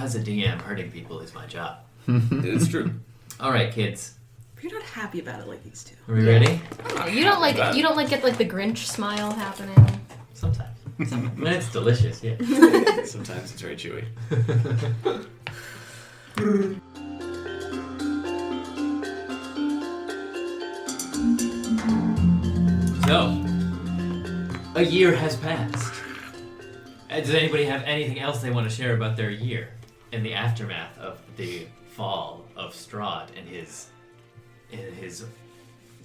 as a DM, hurting people is my job. It's true. All right, kids. But you're not happy about it like these two. Are we ready? You don't get like the Grinch smile happening. Sometimes. When it's delicious, yeah. Sometimes it's very chewy. So, a year has passed. Does anybody have anything else they want to share about their year in the aftermath of the fall of Strahd and his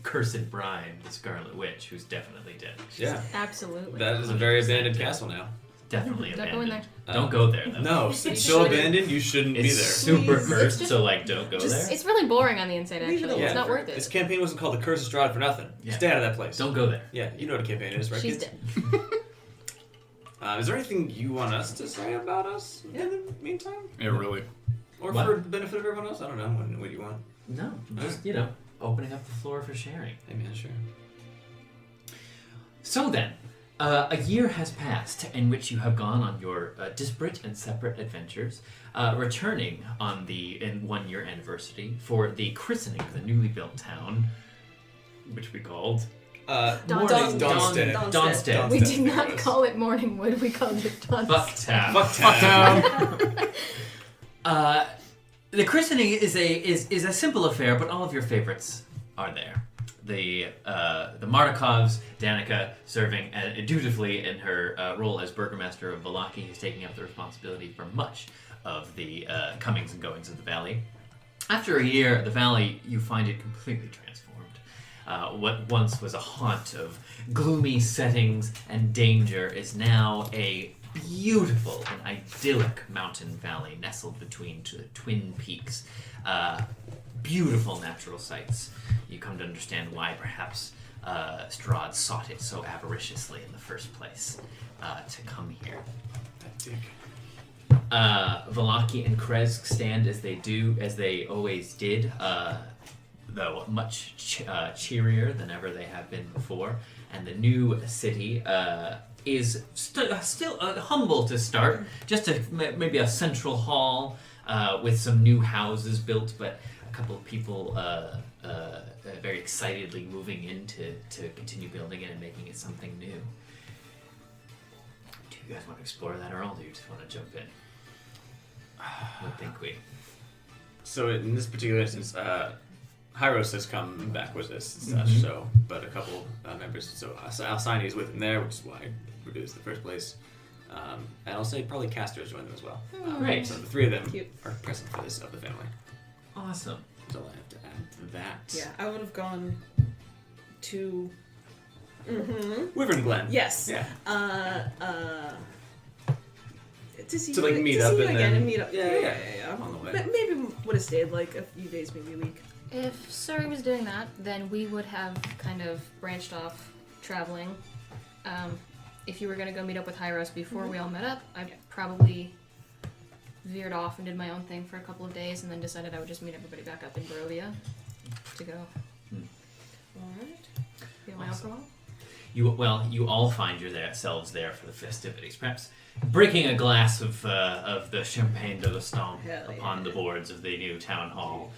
cursed bride, the Scarlet Witch, who's definitely dead? Yeah. Absolutely. That is a very abandoned castle now. Definitely Don't abandoned. go in there. Don't go there, though. No, it's so abandoned, you shouldn't be It's there. super Please. cursed, It's so don't go there. It's really boring on the inside, Leave it actually. alone. It's not worth This it. campaign wasn't called the Curse of Strahd for nothing. Yeah. Stay out of that place. Don't go there. Yeah, you know what a campaign is, right, She's kids? dead. Is there anything you want us to say about us in the meantime? Yeah, really. Or What? for the benefit of everyone else? I don't know. What do you want? No, just, opening up the floor for sharing. Hey, man, sure. So then, a year has passed in which you have gone on your disparate and separate adventures, returning on the 1 year anniversary for the christening of the newly built town, which we called Dawnstead. Dawnstead. We did not call it Morningwood, we called it Dawnstead. Fucktown. The christening is a simple affair, but all of your favorites are there. The Martikovs, Danica, serving dutifully in her role as burgomaster of Vallaki, is taking up the responsibility for much of the comings and goings of the valley. After a year, the valley, you find it completely transformed. What once was a haunt of gloomy settings and danger is now a beautiful and idyllic mountain valley nestled between twin peaks. Beautiful natural sights. You come to understand why perhaps Strahd sought it so avariciously in the first place to come here. That dick. Vallaki and Krezk stand as they always did, though much cheerier than ever they have been before. And the new city is still humble to start, just maybe a central hall with some new houses built, but a couple of people very excitedly moving in to continue building it and making it something new. Do you guys want to explore that, or do you just want to jump in? What think we? So in this particular instance, Hyros has come back with us and such, so, but a couple members, so Alcyone is with him there, which is why we do this in the first place. And I'll say probably Castor's joined them as well. Great. So the three of them Cute. are present for this of the family. Awesome. That's all I have to add to that. Yeah, I would have gone to. Wyvern Glen. Yes. Yeah. To see To, like, you, meet to up see you and again then- and meet up. Yeah. On the way. Maybe would have stayed like a few days, maybe a week. If Surrie was doing that, then we would have kind of branched off traveling. If you were going to go meet up with Hyros before we all met up, I probably veered off and did my own thing for a couple of days and then decided I would just meet everybody back up in Barovia to go. Alright. You want my Awesome. alcohol? You all find yourselves there for the festivities. Perhaps breaking a glass of the Champagne de l'Estampe Hell upon yeah. the boards of the new town hall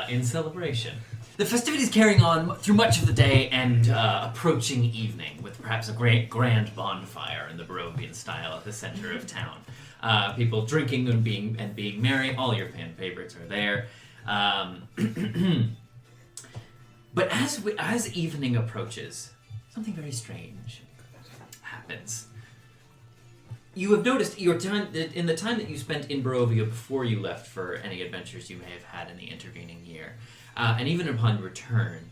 in celebration. The festivities carrying on through much of the day and approaching evening, with perhaps a great grand bonfire in the Barovian style at the center of town. People drinking and being merry. All your fan favorites are there. But as evening approaches, something very strange happens. You have noticed in the time that you spent in Barovia before you left for any adventures you may have had in the intervening year, and even upon return,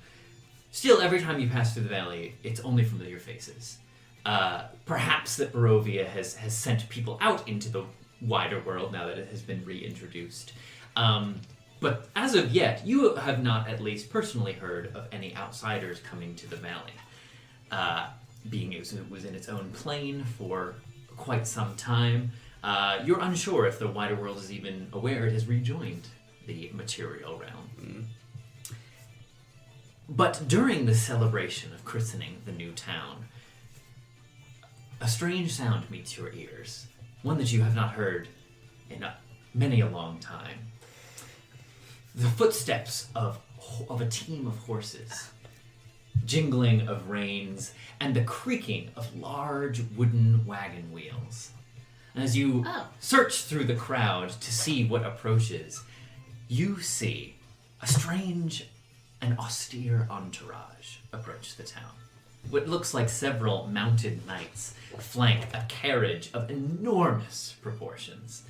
still every time you pass through the valley, it's only familiar faces. Perhaps that Barovia has sent people out into the wider world now that it has been reintroduced. But as of yet, you have not at least personally heard of any outsiders coming to the valley. Being it was in its own plane for quite some time, you're unsure if the wider world is even aware it has rejoined the material realm. But during the celebration of christening the new town, a strange sound meets your ears, one that you have not heard in many a long time. The footsteps of a team of horses, jingling of reins, and the creaking of large wooden wagon wheels. And as you search through the crowd to see what approaches, you see a strange and austere entourage approach the town. What looks like several mounted knights flank a carriage of enormous proportions,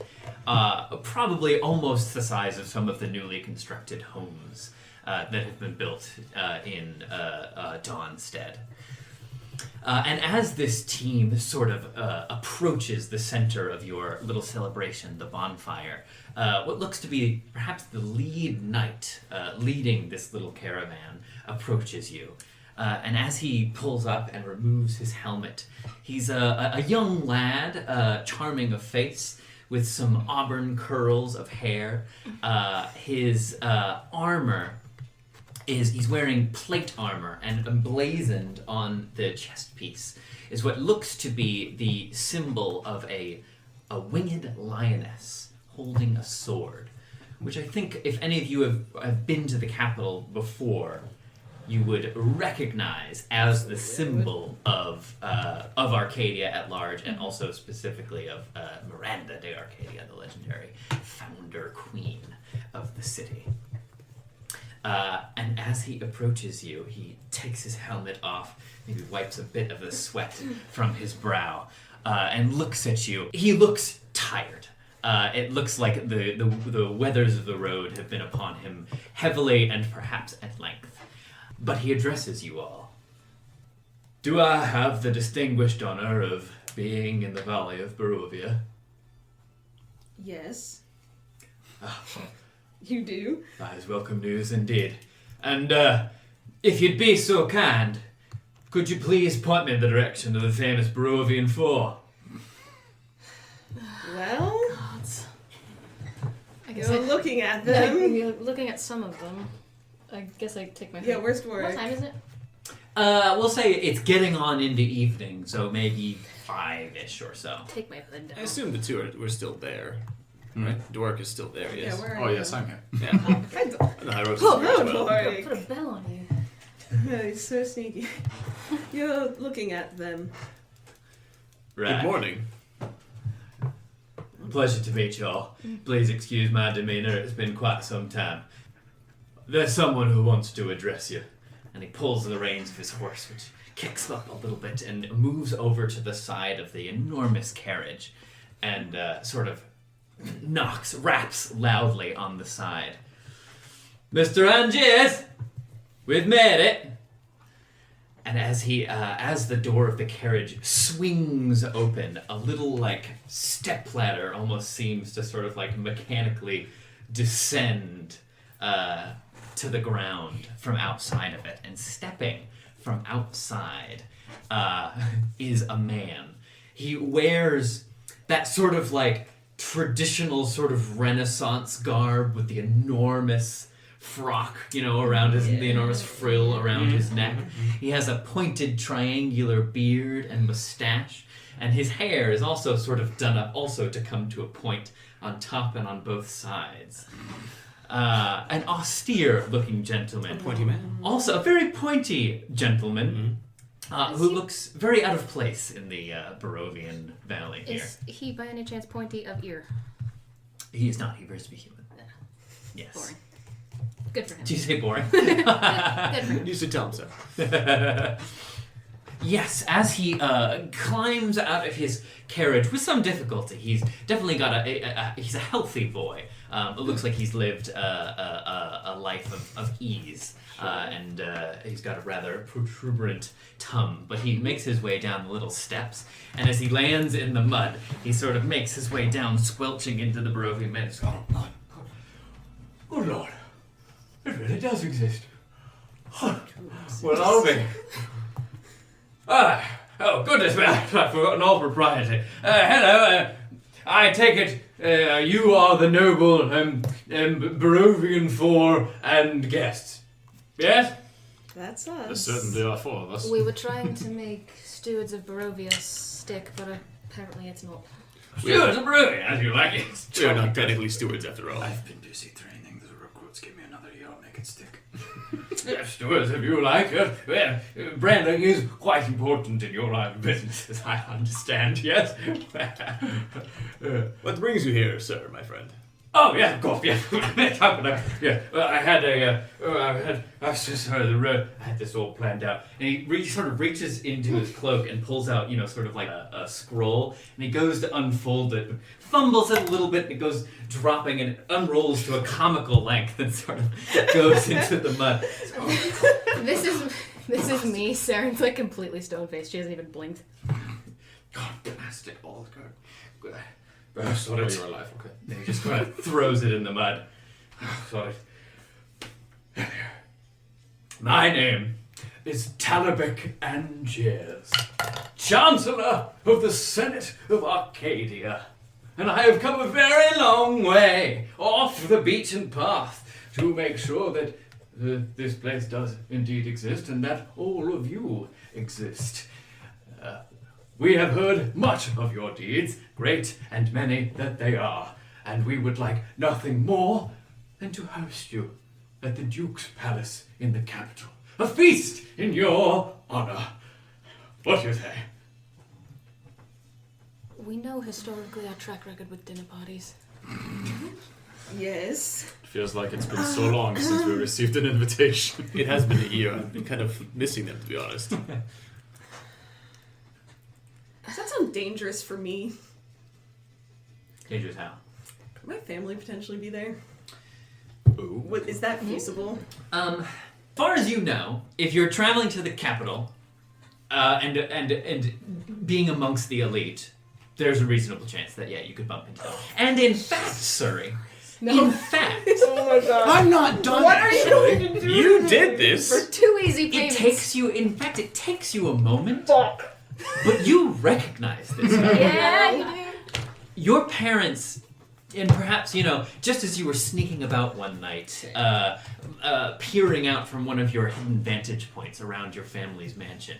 probably almost the size of some of the newly constructed homes that have been built in Dawnstead. And as this team sort of approaches the center of your little celebration, the bonfire, what looks to be perhaps the lead knight leading this little caravan approaches you. And as he pulls up and removes his helmet, he's a young lad, charming of face, with some auburn curls of hair. His armor he's wearing plate armor, and emblazoned on the chest piece is what looks to be the symbol of a winged lioness holding a sword, which I think if any of you have been to the capital before, you would recognize as the symbol of Arcadia at large, and also specifically of Miranda de Arcadia, the legendary founder queen of the city. And as he approaches you, he takes his helmet off, maybe wipes a bit of the sweat from his brow, and looks at you. He looks tired. It looks like the weathers of the road have been upon him heavily and perhaps at length. But he addresses you all. Do I have the distinguished honor of being in the valley of Barovia? Yes. You do? That is welcome news indeed. And if you'd be so kind, could you please point me in the direction of the famous Barovian Four? Well, I guess you're looking at them. You're looking at some of them. I guess I take my. Yeah, where's Dwarf? What time is it? We'll say it's getting on into evening, so maybe 5-ish or so. Take my hood down. I assume the two were still there. Right? Dwark is still there, yes. Yeah, where are Oh, you? yes, I'm here. Yeah. I don't. And I wrote Oh, this as no, well. boy. Put a bell on you. He's so sneaky. You're looking at them. Right. Good morning. Pleasure to meet you all. Please excuse my demeanor, it's been quite some time. There's someone who wants to address you. And he pulls the reins of his horse, which kicks up a little bit and moves over to the side of the enormous carriage and sort of raps loudly on the side. Mr. Angiers, we've made it. And as the door of the carriage swings open, a little like stepladder almost seems to sort of like mechanically descend to the ground from outside of it. And stepping from outside is a man. He wears that sort of like traditional sort of Renaissance garb with the enormous frock, around the enormous frill around his neck. He has a pointed triangular beard and mustache, and his hair is also sort of done up also to come to a point on top and on both sides. An austere-looking gentleman. Pointy man. Also, a very pointy gentleman who looks very out of place in the Barovian Valley here. Is he by any chance pointy of ear? He is not. He appears to be human. Yes. Boring. Good for him. Did you say boring? Good for him. You should tell him so. Yes, as he climbs out of his carriage with some difficulty. He's definitely got he's a healthy boy. It looks like he's lived a life of ease. And he's got a rather protuberant tum, but he makes his way down the little steps, and as he lands in the mud, he sort of makes his way down, squelching into the Barovian mist. Oh Lord, it really does exist. Well, I'll be. Oh goodness me, I've forgotten all propriety. Hello, I take it you are the noble Barovian Four and guests. Yes? That's There us. certainly are four of us. We were trying to make stewards of Barovia stick, but apparently it's not. Stewards of Barovia, as you like it. We're not technically stewards after all. I've been busy training the recruits. Give me another year, I'll make it stick. Yes, stewards, if you like. Well, branding is quite important in your line of business, as I understand, yes? What brings you here, sir, my friend? Oh, yeah, of course, yeah. How could I? Yeah, well, I had this all planned out. And he sort of reaches into his cloak and pulls out, sort of like a scroll. And he goes to unfold it, fumbles it a little bit, and it goes dropping, and it unrolls to a comical length and sort of goes into the mud. This is me. Seren's like completely stone-faced. She hasn't even blinked. God blast it all. God. Sorry, you're alive, okay. And he just kind of throws it in the mud. Sorry. My name is Talabek Angiers, Chancellor of the Senate of Arcadia. And I have come a very long way off the beaten path to make sure that this place does indeed exist and that all of you exist. We have heard much of your deeds, great and many that they are, and we would like nothing more than to host you at the Duke's Palace in the capital. A feast in your honor. What do you say? We know historically our track record with dinner parties. Yes. It feels like it's been so long since we received an invitation. It has been a year. I've been kind of missing them, to be honest. Does that sound dangerous for me? Dangerous how? Could my family potentially be there? Ooh. Is that feasible? Far as you know, if you're traveling to the capital, and being amongst the elite, there's a reasonable chance that you could bump into them. And in fact, Surrie, in fact, Oh my god. I'm not done, What are you actually. going to do? You did this! For 2 easy it payments. takes you a moment, but you recognize this guy. Yeah, you do. Your parents, and perhaps, just as you were sneaking about one night, peering out from one of your hidden vantage points around your family's mansion,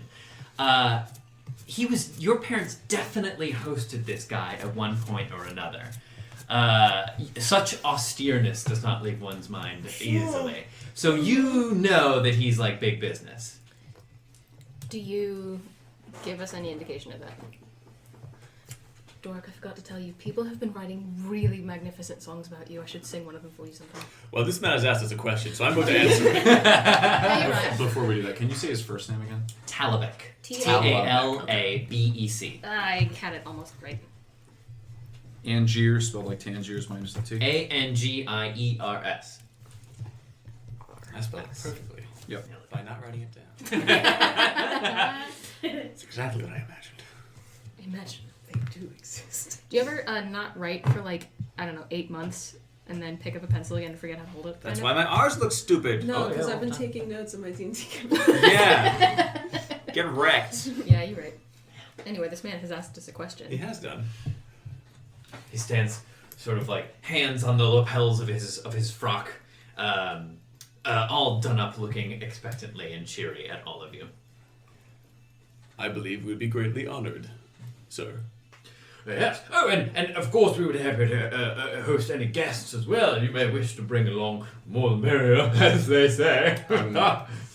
your parents definitely hosted this guy at one point or another. Such austereness does not leave one's mind easily. So you know that he's like big business. Do you give us any indication of that? Dork, I forgot to tell you, people have been writing really magnificent songs about you. I should sing one of them for you sometime. Well, this man has asked us a question, so I'm going to answer it. Yeah, you're right. Before we do that, can you say his first name again? Talabek. Talabek. Talabek. I had it almost right. Angier, spelled like Tangiers minus the T. Angiers. I spelled it perfectly. Yep. By not writing it down. It's exactly what I imagined. Imagine. They do exist. Do you ever not write for 8 months and then pick up a pencil again and forget how to hold it? That's why my R's look stupid. No, Oh, because yeah, I've been well taking notes on my D&D. Yeah. Get wrecked. Yeah, you're right. Anyway, this man has asked us a question. He has done. He stands sort of like hands on the lapels of his frock, all done up looking expectantly and cheery at all of you. I believe we'd be greatly honored, sir. Yes. Oh, and of course we would be happy to host any guests as well. You may wish to bring along more the merrier, as they say.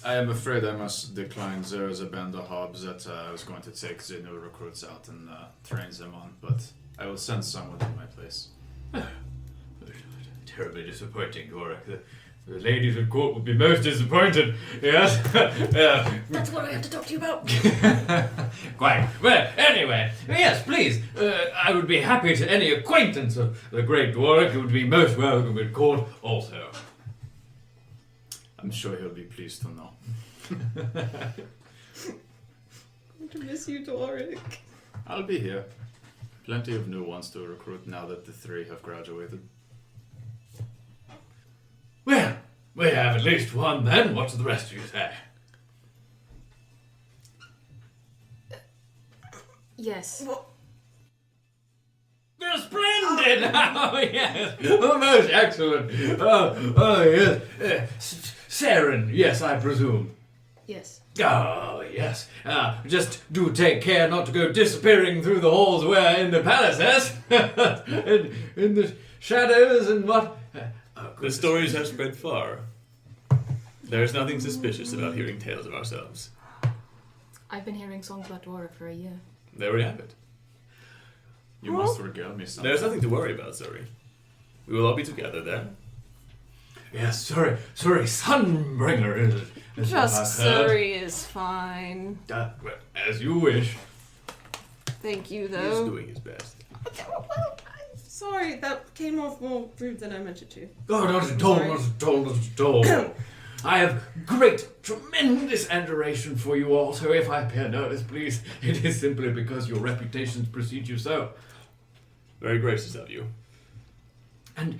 I am afraid I must decline. There is a band of hobs that I was going to take the new recruits out and train them on, but I will send someone in my place. Terribly disappointing, Gorak. The ladies at court would be most disappointed. Yes. That's what I have to talk to you about. Quite. Well, anyway, yes, please. I would be happy to any acquaintance of the great Dwarf. It would be most welcome at court also. I'm sure he'll be pleased to know. I miss you, Doric. I'll be here. Plenty of new ones to recruit now that the 3 have graduated. Well, we have at least one then. What do the rest of you say? Yes. You're splendid! Oh, yes. Oh, most excellent. Oh, yes. Seren, yes, I presume. Yes. Oh, yes. Just do take care not to go disappearing through the halls we're in the palace, yes? in the shadows and what? The stories have spread far. There is nothing suspicious about hearing tales of ourselves. I've been hearing songs about Dwarf for a year. There we have it. You must regale me something. There's nothing to worry about, Surrie. We will all be together there. Yes, sorry, Sunbringer is it? Is what Just I've heard. Surrie is fine. Well, as you wish. Thank you, He is though. doing his best. Sorry, that came off more rude than I meant it to. Oh, not at all, not at all, not at all. I have tremendous adoration for you all, so if I appear nervous, please, it is simply because your reputations precede you so. Very gracious of you. And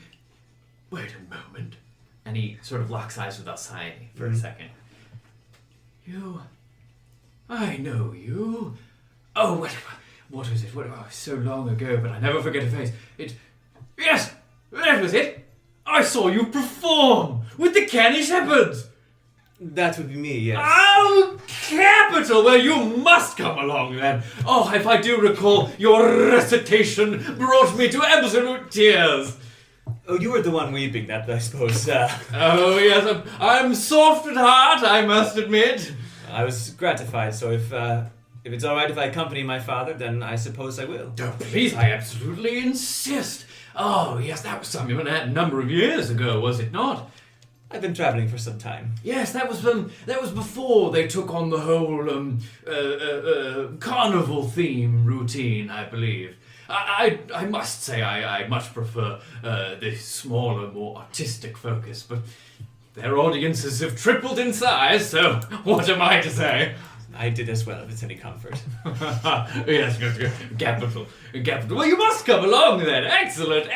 wait a moment. And he sort of locks eyes with Alcyone for a second. You... I know you. Oh, what is it? So long ago, but I never forget a face. Yes, that was it. I saw you perform with the Canny Shepherds. That would be me, yes. Oh, capital! Well, you must come along then. Oh, if I do recall, your recitation brought me to absolute tears. Oh, you were the one weeping, that I suppose. Oh, yes, I'm soft at heart, I must admit. I was gratified, so if it's alright if I accompany my father, then I suppose I will. Oh, please, I absolutely insist. Oh, yes, that was some number of years ago, was it not? I've been traveling for some time. Yes, that was before they took on the whole carnival theme routine, I believe. I must say I much prefer the smaller, more artistic focus, but their audiences have tripled in size, so what am I to say? I did as well, if it's any comfort. Yes, capital. Well, you must come along then. Excellent.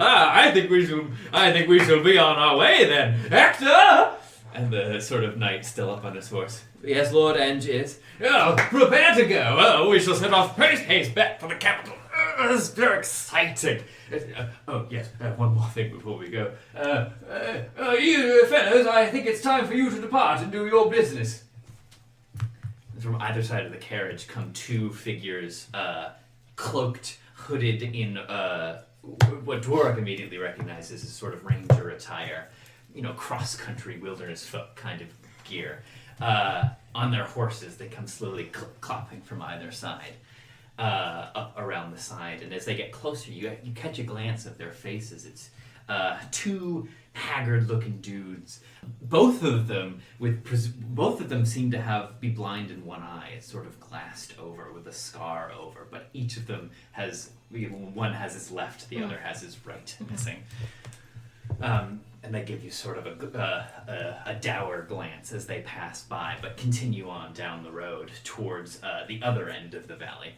I think we shall be on our way then. Hector! And the sort of knight still up on his horse. Yes, Lord Angiers. Oh, prepare to go. Oh, we shall set off post-haste back for the capital. This is very exciting. Oh, yes, one more thing before we go. You fellows, I think it's time for you to depart and do your business. From either side of the carriage come two figures, cloaked, hooded in what Dwarf immediately recognizes as sort of ranger attire, cross-country wilderness folk kind of gear. On their horses, they come slowly clopping from either side, up around the side, and as they get closer, you catch a glance of their faces. It's two haggard-looking dudes. Both of them seem to be blind in one eye. It's sort of glassed over with a scar over, but each of them one has his left, the other has his right missing. And they give you sort of a dour glance as they pass by, but continue on down the road towards the other end of the valley.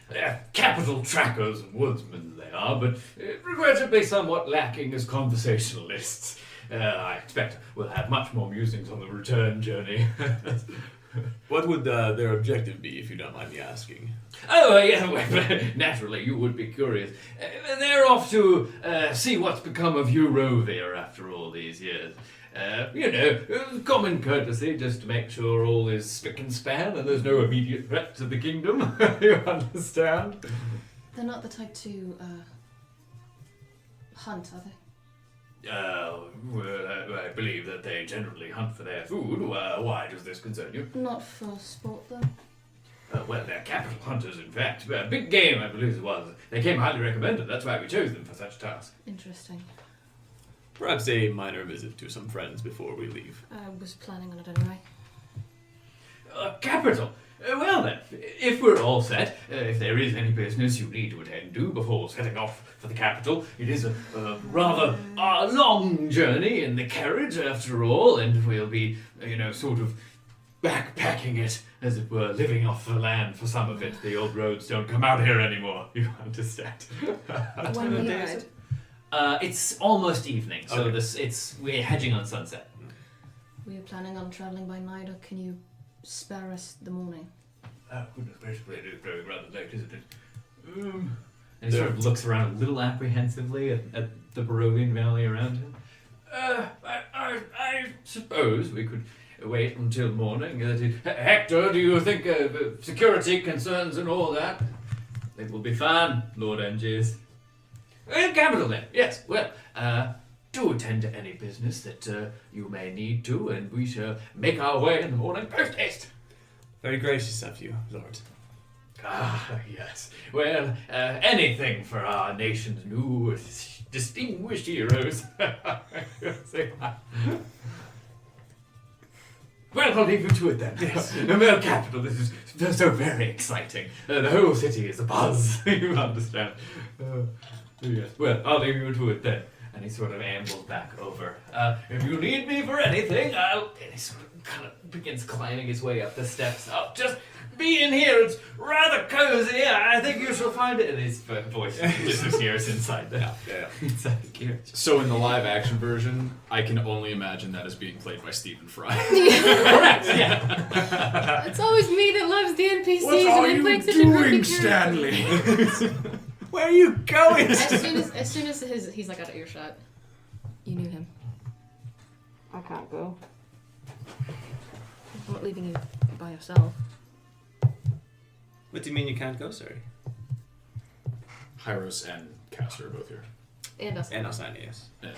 They're capital trackers and woodsmen they are, but regrettably somewhat lacking as conversationalists. I expect we'll have much more musings on the return journey. What would their objective be, if you don't mind me asking? Oh, yeah, well, naturally you would be curious. They're off to see what's become of Barovia after all these years. Common courtesy, just to make sure all is spick and span and there's no immediate threat to the kingdom. You understand? They're not the type to hunt, are they? I believe that they generally hunt for their food. Why does this concern you? Not for sport, though. Well, they're capital hunters, in fact. Big game, I believe it was. They came highly recommended. That's why we chose them for such tasks. Interesting. Perhaps a minor visit to some friends before we leave. I was planning on it anyway. Capital. Well then, if we're all set, if there is any business you need to attend to before setting off for the capital, it is a rather long journey in the carriage after all, and we'll be, sort of backpacking it, as it were, living off the land for some of it. The old roads don't come out here anymore, you understand. When we ride. It's almost evening, so Okay. we're hedging on sunset. We are planning on traveling by night, or can you spare us the morning? Oh, goodness gracious, it is growing rather late, isn't it? And he sort of looks around a little apprehensively at the Barovian valley around him. I suppose we could wait until morning. Hector, do you think security concerns and all that? It will be fine, Lord Angiers. Capital then, yes. Well, do attend to any business that you may need to, and we shall make our way in the morning post haste. Very gracious of you, Lord. Ah, yes. Well, anything for our nation's new distinguished heroes. Well, I'll leave you to it then. Yes. Well, capital, this is so very exciting. The whole city is abuzz. You understand. Yes. Well, I'll leave you to it then. And he sort of ambles back over. If you need me for anything, And he sort of kind of begins climbing his way up the steps. I'll just be in here. It's rather cozy. I think you shall find it. And his voice just hears inside the inside the carriage. So in the live action version, I can only imagine that as being played by Stephen Fry. Correct. Yeah. It's always me that loves the NPCs What are and then you playing such a goofy doing, character. Stanley? Where are you going? As soon as he's like out of earshot, you knew him. I can't go. I'm not leaving you by yourself. What do you mean you can't go, sorry? Hyros and Castor are both here. And us. And Alcyone, yes. Yeah.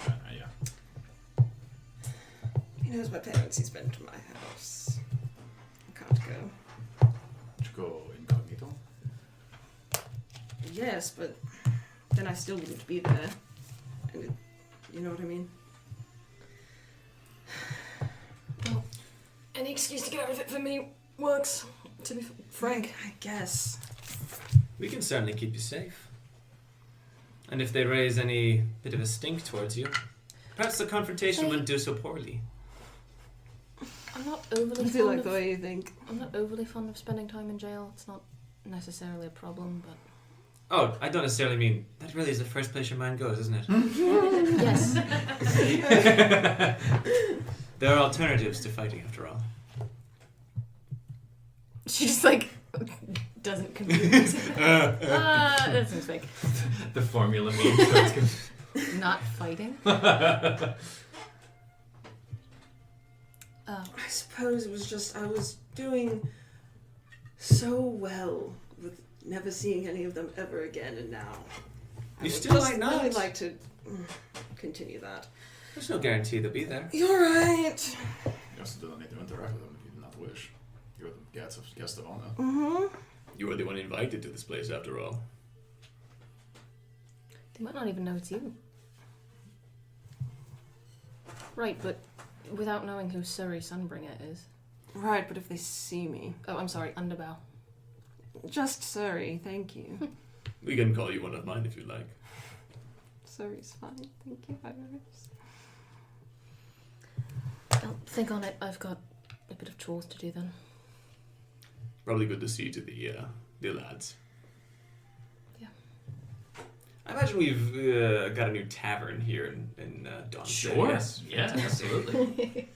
He knows my parents. He's been to my house. I can't go. Did you go incognito? Yes, but then I still wouldn't be there. And you know what I mean? Well, any excuse to get out of it for me works, to be frank. I guess. We can certainly keep you safe. And if they raise any bit of a stink towards you, perhaps the confrontation wouldn't do so poorly. I'm not overly I feel like fond the of, way you think. I'm not overly fond of spending time in jail. It's not necessarily a problem, but Oh, I don't necessarily mean that really is the first place your mind goes, isn't it? yes. There are alternatives to fighting after all. She just like doesn't compute. That seems fake. The formula means Not fighting. I suppose it was just I was doing so well with never seeing any of them ever again, and now I You would still just might not. really like to continue that. There's no guarantee they'll be there. You're right. You also don't need to interact with them if you do not wish. You're the guest of honor. Mm-hmm. You were the one invited to this place after all. They might not even know it's you. Right, but without knowing who Surrie Sunbringer is. Right, but if they see me, Oh, I'm sorry, Underbow. just Surrie, thank you. We can call you one of mine if you like. Surrie's fine, thank you, Iris. I'll think on it. I've got a bit of chores to do then. Probably good to see you to the lads. Yeah. I imagine we've got a new tavern here in Dawn. Sure. Yes. Yeah, absolutely.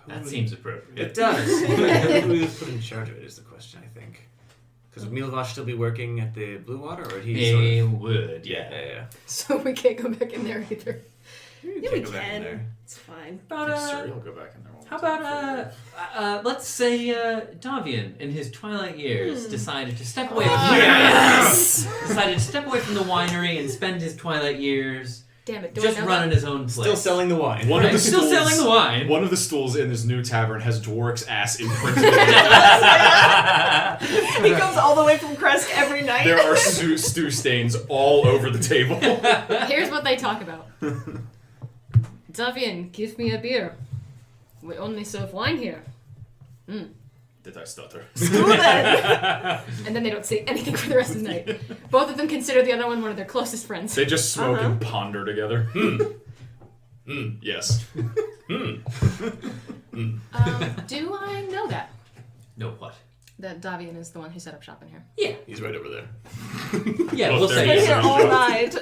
That seems appropriate. It does. Who is put in charge of it is the question, I think. Because would Milvosh still be working at the Blue Water, or would he They sort of... would, Yeah, yeah. yeah, yeah. So we can't go back in there either. Yeah, we Can't go back in there. can. It's fine. About, I'll go back in there. how about, let's say, Davian, in his twilight years, decided to step away from decided to step away from the winery and spend his twilight years Damn it! Do just I know running his own place. Still selling the wine. One Right, of the still stools, selling the wine. One of the stools in this new tavern has Dwark's ass imprinted. He comes all the way from Kresk every night. There are stew stains all over the table. Here's what they talk about. Davian, give me a beer. We only serve wine here. Did I stutter? And then they don't say anything for the rest of the night. Both of them consider the other one of their closest friends. They just smoke and ponder together. Yes. Do I know that? No, what? That Davian is the one who set up shop in here. Yeah. He's right over there. Yeah, Well, we'll there say you Been go. yes. here all night.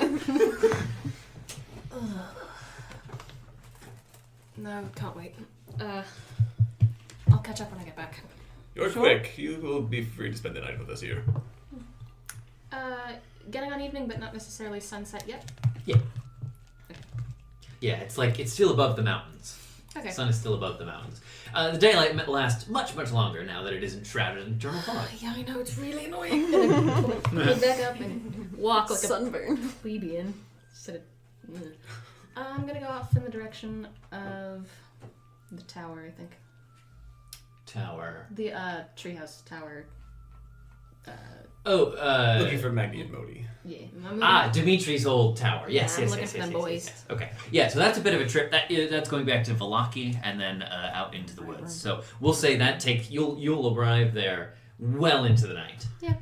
No, can't wait. I'll catch up when I get back. You're quick. You will be free to spend the night with us here. Getting on evening, but not necessarily sunset yet. Yeah, it's like, it's still above the mountains. Okay. The sun is still above the mountains. The daylight lasts much, much longer now that it isn't shrouded in eternal fog. Yeah, I know, it's really annoying. Pull back up and walk like Sunburn. a plebeian. I'm gonna go off in the direction of the tower, I think. Tower. The treehouse tower. Looking for Magni and Modi. Yeah. I'm moving- Dimitri's old tower. Yes, Yeah, I'm yes, looking yes, for yes, them yes, boys. yes. Okay. Yeah, so that's a bit of a trip. That's going back to Valaki and then out into the woods. So we'll say that you'll arrive there well into the night. Yeah.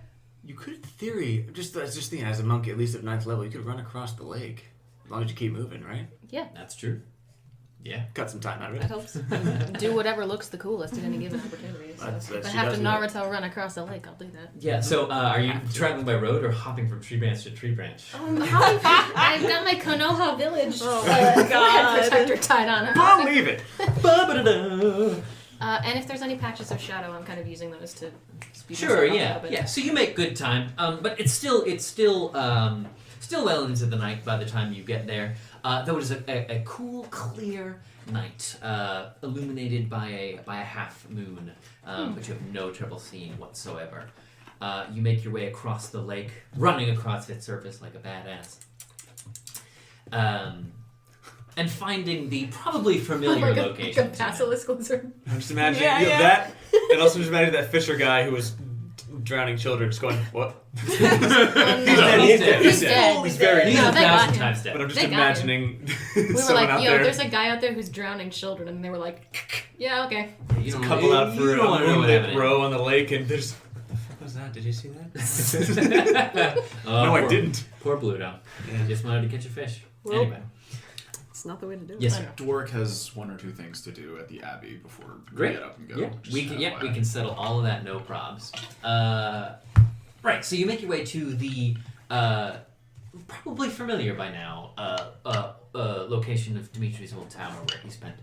You could, in theory, just thinking, as a monk, at least at 9th level, you could run across the lake. As long as you keep moving, right? Yeah. That's true. Yeah. Cut some time out of it. That helps. Do whatever looks the coolest at any given opportunity. So That's- if I she have to does do that. Naruto run across the lake, I'll do that. Yeah, so are you traveling by road or hopping from tree branch to tree branch? I've got my Konoha village Oh, God. head protector tied on. Believe it! And if there's any patches of shadow, I'm kind of using those to speed Sure, myself up a yeah, little bit. yeah. So you make good time, but it's still well into the night by the time you get there. Though it is a cool, clear night, illuminated by a half moon, but you have no trouble seeing whatsoever. You make your way across the lake, running across its surface like a badass, and finding the probably familiar location. Like a basilisk lizard. I'm just imagining Yeah. that, and also just imagining that Fisher guy who was drowning children just going, what? He's He's dead. He's dead. He's very He's No, a they got 1,000 him. times dead. But I'm just They got imagining We were someone like, out yo, there. there's a guy out there who's drowning children, and they were like, yeah, okay. You don't couple out for you don't a wanna know what moonlit happened. row on the lake, and there's. What the fuck was that? Did you see that? No, I didn't. Poor Bluto. Yeah. Just wanted to catch a fish. Well, Anyway. It's not the way to do it. Yes, sir. Dwark has one or two things to do at the Abbey before Great. we get up and go. Yeah, Just we can. Yeah, we FYI. can settle all of that, no probs. Right. So you make your way to the probably familiar by now location of Dimitri's old tower, where he spent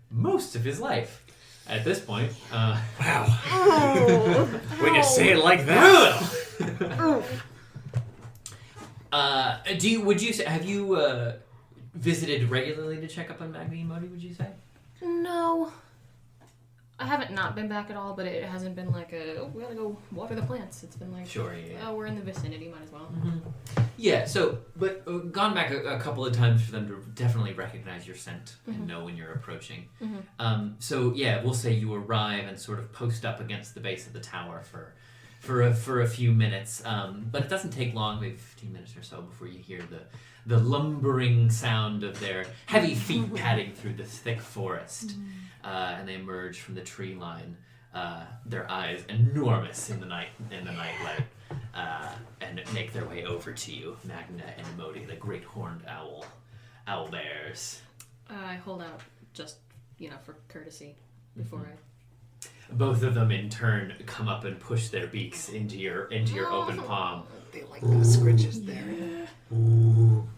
most of his life. At this point, Wow. Oh. When you say it like that. Would you say, have you visited regularly to check up on Magni and Modi, would you say? No. I haven't not been back at all, but it hasn't been like we gotta go water the plants. It's been like, Sure, yeah. oh, we're in the vicinity, might as well. Yeah, so, but gone back a couple of times for them to definitely recognize your scent and know when you're approaching. So, yeah, we'll say you arrive and sort of post up against the base of the tower for a few minutes, but it doesn't take long, maybe 15 minutes or so, before you hear the lumbering sound of their heavy feet padding through the thick forest, and they emerge from the tree line, their eyes enormous in the nightlight, and make their way over to you, Magna and Modi, the great horned owlbears. I hold out just, for courtesy before I... Both of them in turn come up and push their beaks into your open palm. They like the scritches there.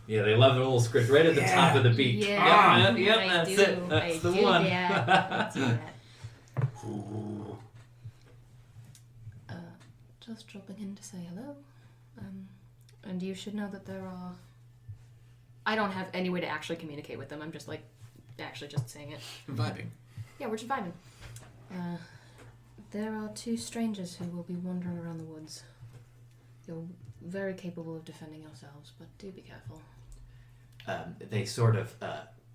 Yeah, they love the little scritch right at the top of the beak. Yeah, Yep, I that's do. it. That's the I do one. that. I do that. Just dropping in to say hello. And you should know that there are... I don't have any way to actually communicate with them. I'm just just saying it. Vibing. Yeah, we're just vibing. There are two strangers who will be wandering around the woods. You're very capable of defending yourselves, but do be careful. They sort of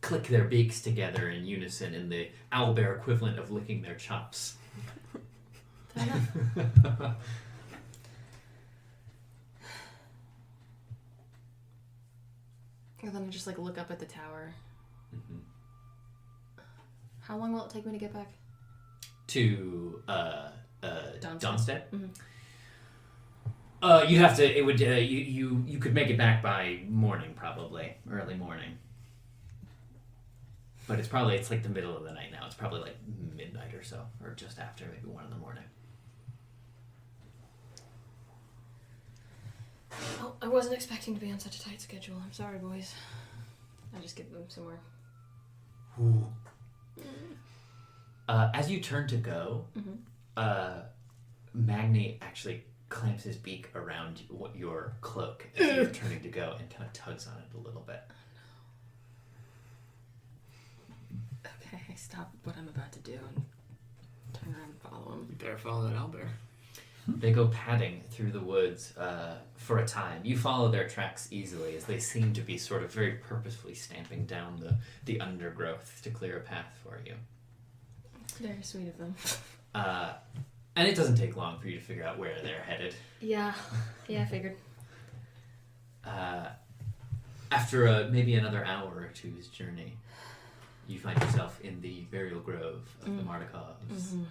click their beaks together in unison in the owlbear equivalent of licking their chops. Fair enough. And then I just look up at the tower. Mm-hmm. How long will it take me to get back? To Donstead. Mhm. You'd have to. It would. You could make it back by morning, probably early morning. But it's like the middle of the night now. It's probably like midnight or so, or just after, maybe 1 a.m. Oh, I wasn't expecting to be on such a tight schedule. I'm sorry, boys. I'll just get them somewhere. As you turn to go, Magni actually clamps his beak around your cloak as you're turning to go and kind of tugs on it a little bit. I stop what I'm about to do and turn around and follow him. You better follow that owlbear. They go padding through the woods for a time. You follow their tracks easily as they seem to be sort of very purposefully stamping down the undergrowth to clear a path for you. Very sweet of them. And it doesn't take long for you to figure out where they're headed. Yeah, I figured. After maybe another hour or two's journey, you find yourself in the burial grove of the Mardikovs. Mm-hmm.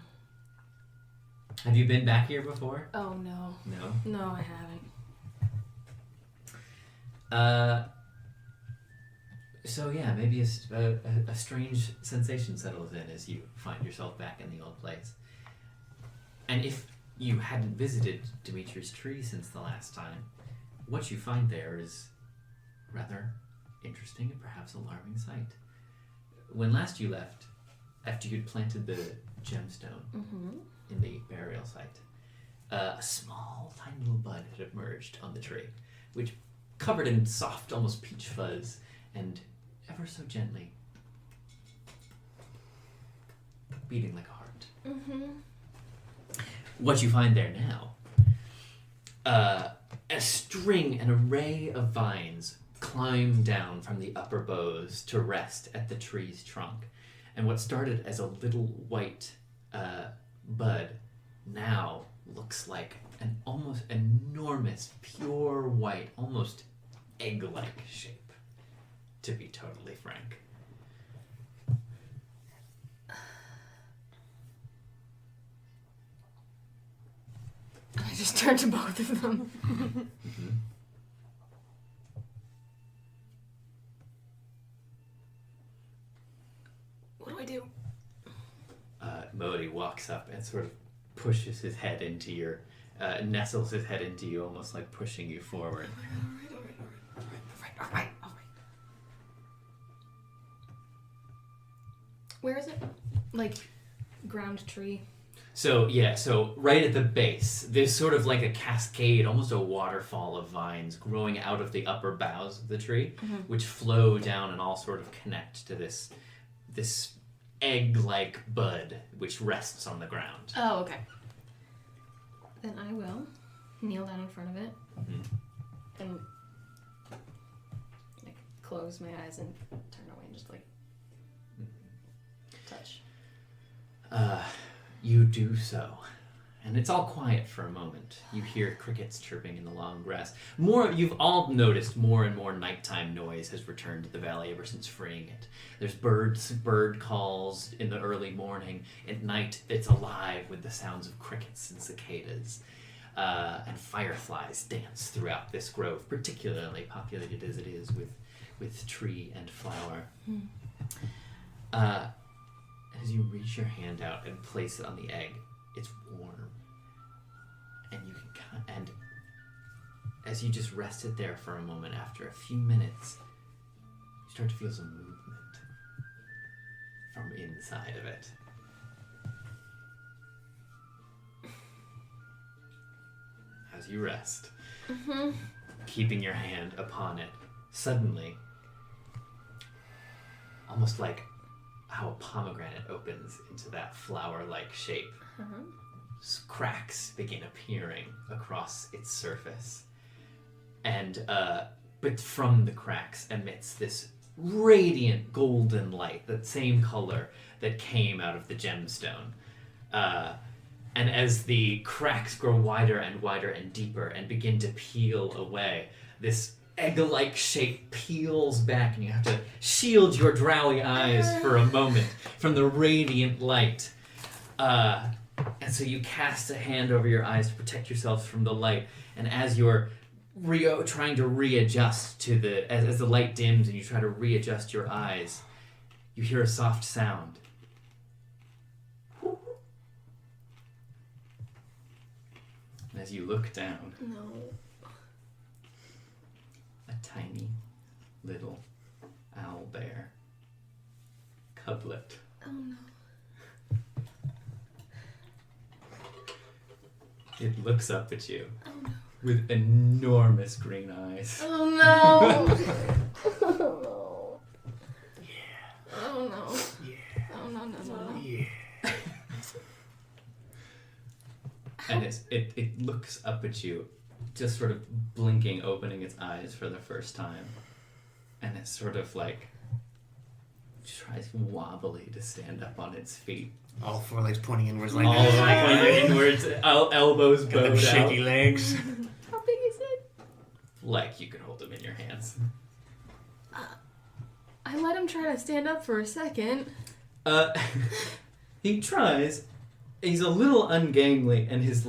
Have you been back here before? Oh, no. No? No, I haven't. So yeah, maybe a strange sensation settles in as you find yourself back in the old place. And if you hadn't visited Dimitri's tree since the last time, what you find there is rather interesting and perhaps alarming sight. When last you left, after you'd planted the gemstone in the burial site, a small, tiny little bud had emerged on the tree, which covered in soft, almost peach fuzz, and ever so gently beating like a heart. What you find there now, an array of vines climb down from the upper boughs to rest at the tree's trunk. And what started as a little white bud now looks like an almost enormous, pure white, almost egg-like shape, to be totally frank. I just turned to both of them. What do I do? Modi walks up and sort of pushes his head into your, nestles his head into you, almost like pushing you forward. All right. Where is it? Like, ground tree. So right at the base, there's sort of like a cascade, almost a waterfall of vines growing out of the upper boughs of the tree, which flow down and all sort of connect to this egg-like bud which rests on the ground. Oh, okay. Then I will kneel down in front of it and like close my eyes and turn away and just like touch. You do so. And it's all quiet for a moment. You hear crickets chirping in the long grass. You've all noticed more and more nighttime noise has returned to the valley ever since freeing it. There's bird calls in the early morning. At night, it's alive with the sounds of crickets and cicadas. And fireflies dance throughout this grove, particularly populated as it is with tree and flower. As you reach your hand out and place it on the egg, it's warm, and you can and as you just rest it there for a moment, after a few minutes, you start to feel some movement from inside of it. As you rest, keeping your hand upon it, suddenly, almost like how a pomegranate opens into that flower-like shape, cracks begin appearing across its surface, and but from the cracks emits this radiant golden light, that same color that came out of the gemstone. And as the cracks grow wider and deeper and begin to peel away, this egg-like shape peels back, and you have to shield your drowy eyes for a moment from the radiant light. And so you cast a hand over your eyes to protect yourselves from the light, and as you're trying to readjust to as the light dims and you try to readjust your eyes, you hear a soft sound. And as you look down, a tiny little owlbear cublet. Oh no. It looks up at you with enormous green eyes. Oh no. Oh no. Yeah. Oh no. Yeah. it looks up at you, just sort of blinking, opening its eyes for the first time, and it's sort of like tries wobbly to stand up on its feet. All 4 legs pointing inwards like All this. pointing inwards, elbows Got them bowed shaky out. legs. How big is it? Like you could hold them in your hands. I let him try to stand up for a second. He tries. He's a little ungainly, and his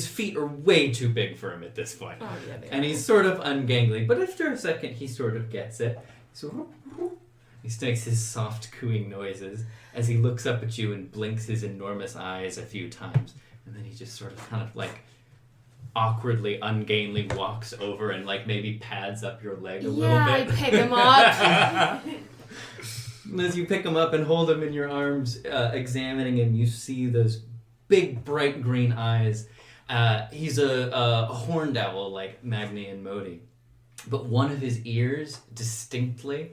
feet are way too big for him at this point. Oh, yeah, they And are. he's sort of ungainly, but after a second, he sort of gets it. So he makes his soft cooing noises as he looks up at you and blinks his enormous eyes a few times, and then he just sort of kind of like awkwardly, ungainly walks over and like maybe pads up your leg a little Yeah, I bit. pick him up. And as you pick him up and hold him in your arms, examining him, you see those big, bright green eyes. He's a horned owl like Magni and Modi, but one of his ears distinctly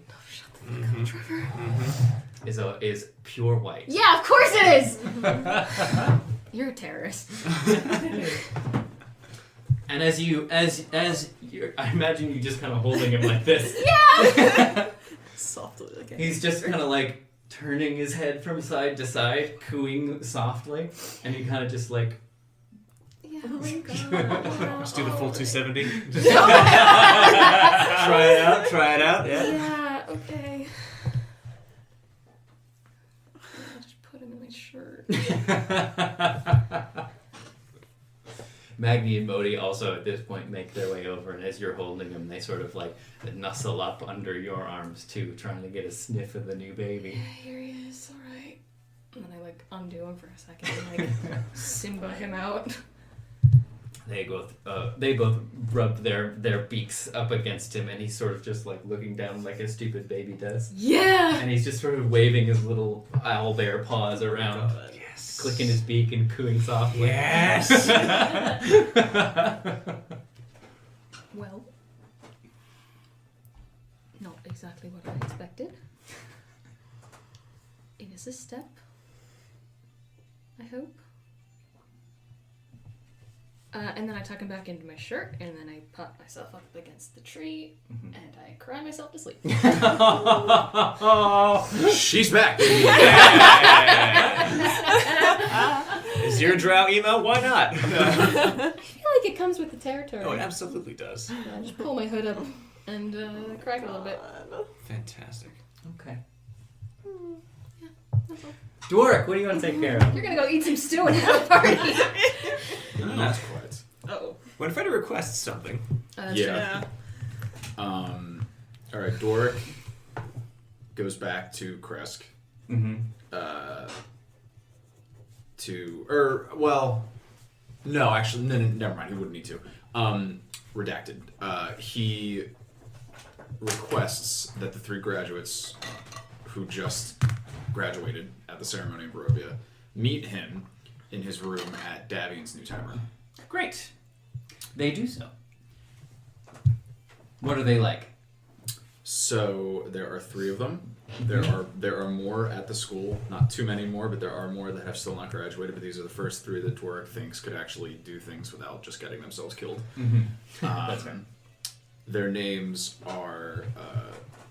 is pure white. Yeah, of course it is. You're a terrorist. And as you're, I imagine you just kind of holding him like this. Yeah. Softly, okay. He's just kind of like turning his head from side to side, cooing softly, and he kind of just like. Yeah. Oh my God. Just do the full 270. No. Try it out. Yeah. Yeah. Okay. I just put him in my shirt. Magni and Modi also at this point make their way over, and as you're holding them, they sort of like nuzzle up under your arms too, trying to get a sniff of the new baby. Here he is. All right. And then I like undo him for a second and like Simba him out. They both rub their beaks up against him, and he's sort of just like looking down like a stupid baby does. Yeah. And he's just sort of waving his little owlbear paws around, Yes. clicking his beak and cooing softly. Yes. Well, not exactly what I expected. It is a step. I hope. And then I tuck him back into my shirt, and then I pop myself up against the tree, and I cry myself to sleep. She's back. Is your drow email? Why not? I feel like it comes with the territory. Oh, it absolutely does. I just pull my hood up and cry a little bit. Fantastic. Okay. Yeah, that's all. Dwark, what do you want to take care of? You're gonna go eat some stew and have a party. Not quite. Oh. When Freddy requests something, That's Yeah. Yeah. All right, Doric goes back to Kresk. Mm-hmm. No, actually, no, never mind. He wouldn't need to. Redacted. He requests that the 3 graduates who just graduated at the ceremony in Barovia meet him in his room at Davian's new tavern. Great. They do so. What are they like? So there are 3 of them. There are more at the school. Not too many more, but there are more that have still not graduated. But these are the first 3 that Dwarric thinks could actually do things without just getting themselves killed. Mm-hmm. That's right. Their names are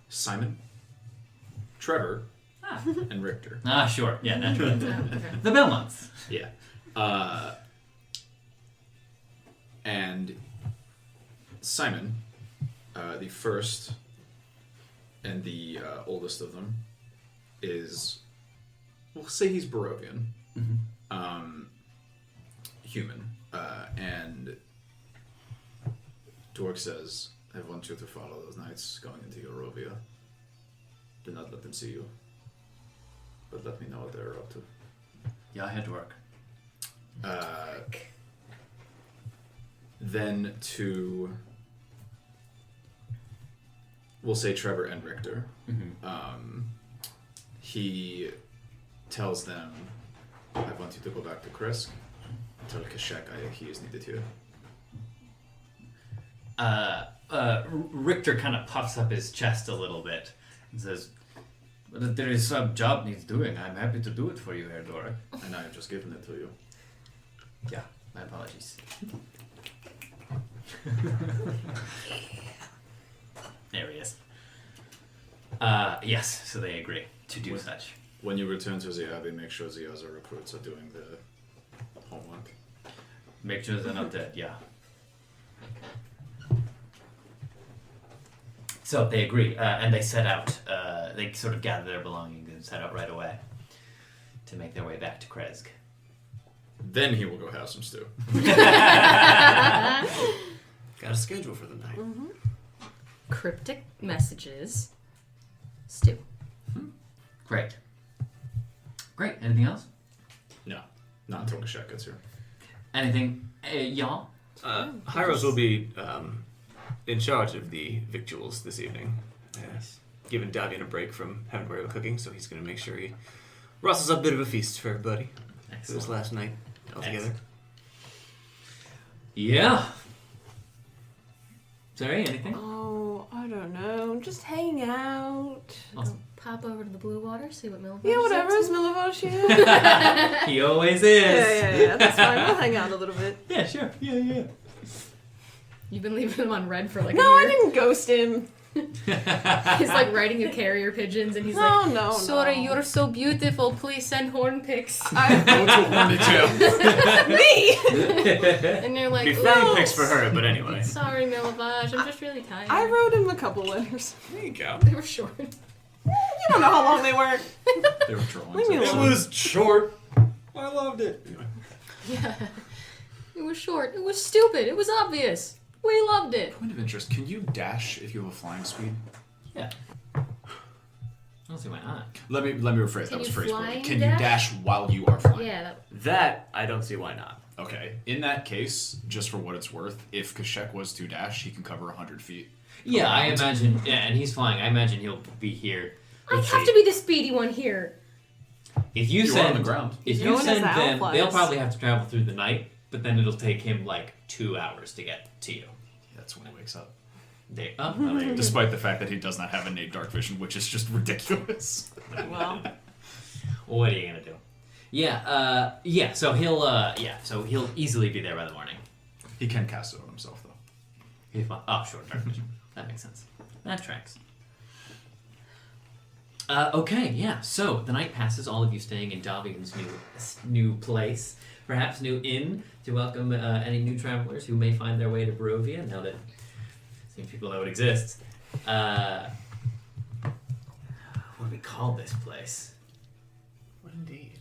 Simon, Trevor, and Richter. Ah, sure. Yeah, naturally. okay. The Belmonts. Yeah. And Simon, the first and the oldest of them, is, we'll say he's Barovian, human, and Dork says, I want you to follow those knights going into Barovia. Do not let them see you, but let me know what they're up to. Yeah, I had to work. Then to, we'll say Trevor and Richter. He tells them, I want you to go back to Kresk. Tell Q'shek he is needed here. Richter kind of puffs up his chest a little bit and says, "But if there is some job needs doing, I'm happy to do it for you, Herr Dora." And I have just given it to you. Yeah, My apologies. There he is. Yes, so they agree to do such. When you return to the Abbey, make sure the other recruits are doing the homework. Make sure they're not dead, yeah. So they agree, and they set out. They sort of gather their belongings and set out right away to make their way back to Kresk. Then he will go have some stew. Got a schedule for the night. Mm-hmm. Cryptic messages. Stew. Great. Great. Anything else? No, not until Q'shek gets here. Anything, y'all? Hyros will be in charge of the victuals this evening. Giving Davian a break from having to worry about cooking, so he's going to make sure he rustles up a bit of a feast for everybody for this Excellent. last night altogether. Yeah. Sorry, anything? Oh, I don't know. Just hang out. Awesome. Pop over to the Blue Water, see what Millivage Yeah, whatever. Is is up Millivage here? He always is. Yeah. That's fine. We'll hang out a little bit. Yeah, sure. Yeah. to. You've been leaving him on red for like No, a I year. didn't ghost him. He's like writing you carrier pigeons, and he's No, like, no, Sorry, no. you're so beautiful. Please send horn pics. Go to horny tail. Me! And you're like, Be fanny "Ooh, pics for her, but anyway. Sorry, Millivage. I'm just really tired. I wrote him a couple letters. There you go. They were short. You don't know how long they were. They were drawings. Leave me actually. alone. was short. I loved it. Anyway. Yeah. It was short. It was stupid. It was obvious. We loved it. Point of interest: can you dash if you have a flying speed? Yeah. I don't see why not. Let me rephrase. Can That was you phrase fly poorly. and Can dash? you dash while you are flying? Yeah. That, I don't see why not. Okay. In that case, just for what it's worth, if Q'shek was to dash, he can cover 100 feet. Yeah, I Around. imagine. Yeah, and he's flying. I imagine he'll be here. I Let's have see. to be the speedy one here. If you You are send on the ground. If No you one has send the them, owl they'll flies. probably have to travel through the night. But then it'll take him like 2 hours to get to you. That's when he wakes up. There you go. Despite the fact that he does not have innate dark vision, which is just ridiculous. Well, What are you gonna do? Yeah. Yeah. So he'll. So he'll easily be there by the morning. He can cast it on himself, though. He's fine. Oh, sure. Dark vision. That makes sense. That tracks. Okay. Yeah. So the night passes. All of you staying in Davian's new place, perhaps new inn, to welcome any new travelers who may find their way to Barovia. Now that seems people know it exists. What do we call this place? What indeed?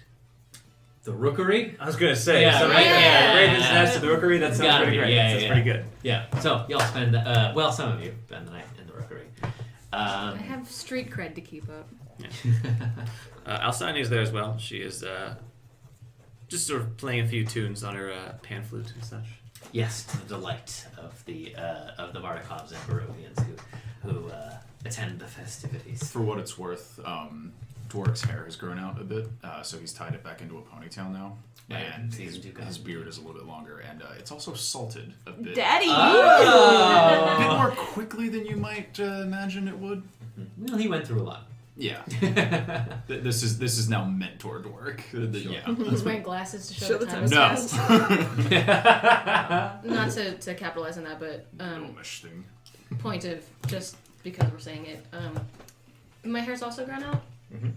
The Rookery? I was gonna say, Yeah, something right, like yeah, Raven's yeah. Nest to the Rookery. That sounds Gotta pretty be, great. yeah, That's yeah. pretty good. Yeah. So y'all spend well, some of you spend the night in the Rookery. I have street cred to keep up. Alcyone is there as well. She is just sort of playing a few tunes on her pan flute and such. Yes, to the delight of the Mardikovs and Barovians who attend the festivities. For what it's worth, Dwark's hair has grown out a bit, so he's tied it back into a ponytail now. Right, And season two his gone. beard is a little bit longer, and it's also salted a bit. Daddy! A bit more quickly than you might imagine it would. Well, he went through a lot. Yeah. This is now mentor Dwark. Yeah. He's wearing glasses to show, Show the the time time has No. passed. Not to capitalize on that, but Gnomish thing. point of just because we're saying it. My hair's also grown out,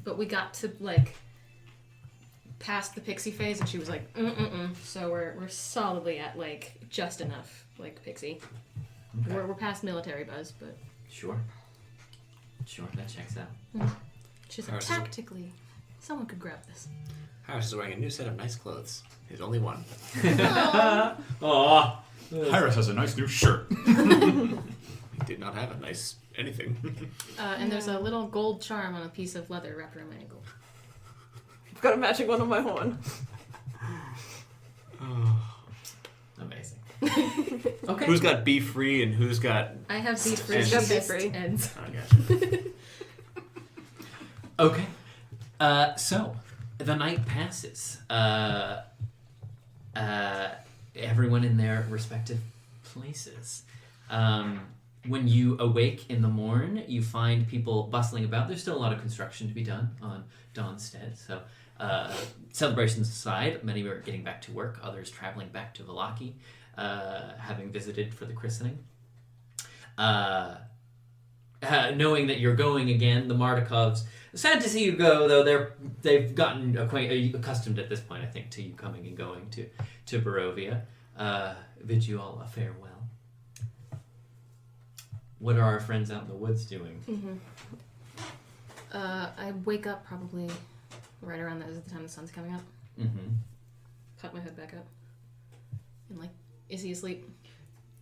but we got to like past the pixie phase, and she was like, So we're solidly at like just enough like pixie. Okay. We're past military buzz, but Sure, that checks out. she's Ours like, is- tactically, someone could grab this. Harris is wearing a new set of nice clothes. His only one. Aw. Hyros has a nice new shirt. He did not have a nice anything. And there's a little gold charm on a piece of leather wrapped around my ankle. I've got a matching one on my horn. Amazing. Okay. Who's got Be Free and who's got... I have these free And- Just be free. ends. I gotcha. Okay. So the night passes. Everyone in their respective places. When you awake in the morn, you find people bustling about. There's still a lot of construction to be done on Dawnstead, so Celebrations aside, many are getting back to work, others traveling back to Vallaki, having visited for the christening. Knowing that you're going again, the Mardikovs, sad to see you go, though they've gotten accustomed at this point, I think, to you coming and going to Barovia. Bid you all a farewell. What are our friends out in the woods doing? Mm-hmm. I wake up probably right around the time the sun's coming up. Mm-hmm. Cut my hood back up. And is he asleep?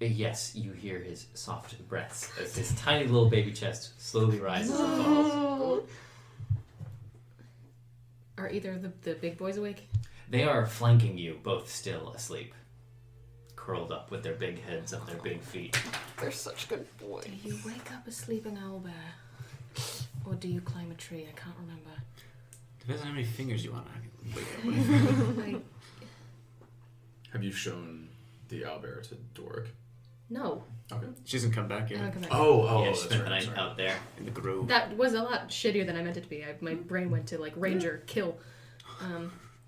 Yes, you hear his soft breaths as his tiny little baby chest slowly rises and falls. Are either of the big boys awake? They are flanking you, both still asleep, curled up with their big heads on their big feet. They're such good boys. Do you wake up a sleeping owlbear? Or do you climb a tree? I can't remember. Depends on how many fingers you want to wake up with. Have you shown the owlbear to Dork? No. Okay. She doesn't come back I don't yet. come back. Oh, Yeah, that's spent the right. night Sorry. out there. In the grove. That was a lot shittier than I meant it to be. My brain went to ranger, kill.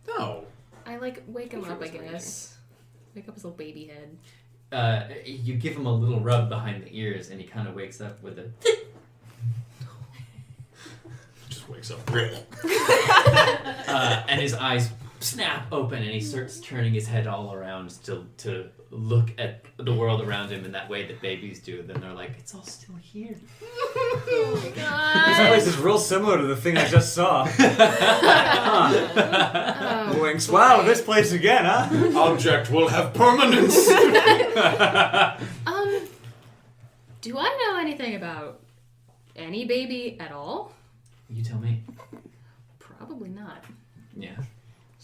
No. I wake him Sure up, I it's ranging. guess. Wake up his little baby head. You give him a little rub behind the ears, and he kind of wakes up with a. Just wakes up. And his eyes snap open, and he starts turning his head all around to look at the world around him in that way that babies do. Then they're like, "It's all still here." Oh my This god! place is real similar to the thing I just saw. Oh, Winks. Wow, this place again, huh? Object will have permanence. do I know anything about any baby at all? You tell me. Probably not. Yeah.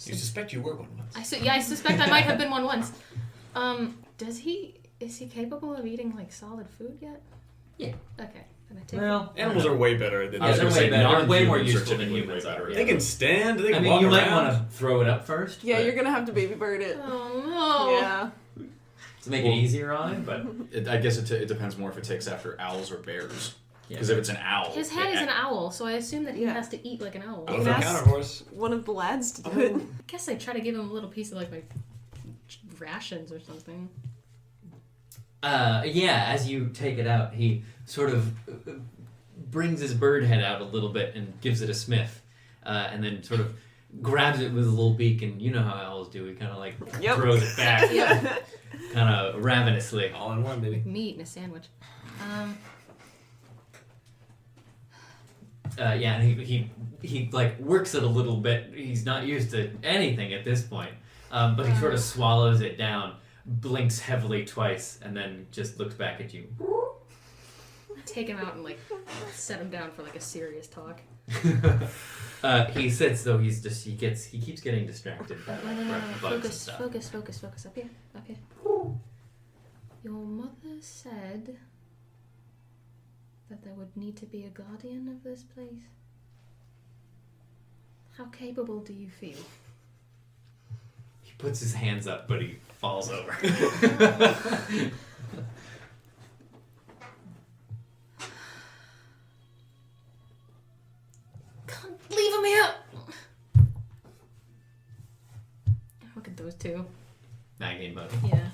You suspect you were one once. I suspect I might have been one once. Is he capable of eating solid food yet? Yeah. Okay. Then I take Well, Animals are way better than I was they're gonna way say better. They're way more non-humans are useful than typically humans way better, are. yeah. They can stand. They can I mean, walk you around. might want to throw it up first. Yeah, but you're gonna have to baby bird it. Oh no. Yeah. to make it easier on him, but I guess it depends more if it takes after owls or bears. yeah. Because if it's an owl, His head is an owl, so I assume that he Yeah. has to eat like an owl. Oh, You the can ask- counterhorse. One of the lads to do it. I guess I try to give him a little piece of my rations or something. Yeah, as you take it out, he sort of brings his bird head out a little bit and gives it a sniff, and then sort of grabs it with a little beak, and you know how owls do. He kind of Yep. throws it back, Yep. kind of ravenously. All in one, baby. Me eating a sandwich. Yeah, and he works it a little bit. He's not used to anything at this point, but he sort of swallows it down, blinks heavily twice, and then just looks back at you. Take him out and set him down for a serious talk. He sits though. He keeps getting distracted by No. bugs and stuff. Focus. Up here. Your mother said that there would need to be a guardian of this place. How capable do you feel? He puts his hands up, but he falls over. Can't leave him here. Look at those two. Nagging mode. Yeah.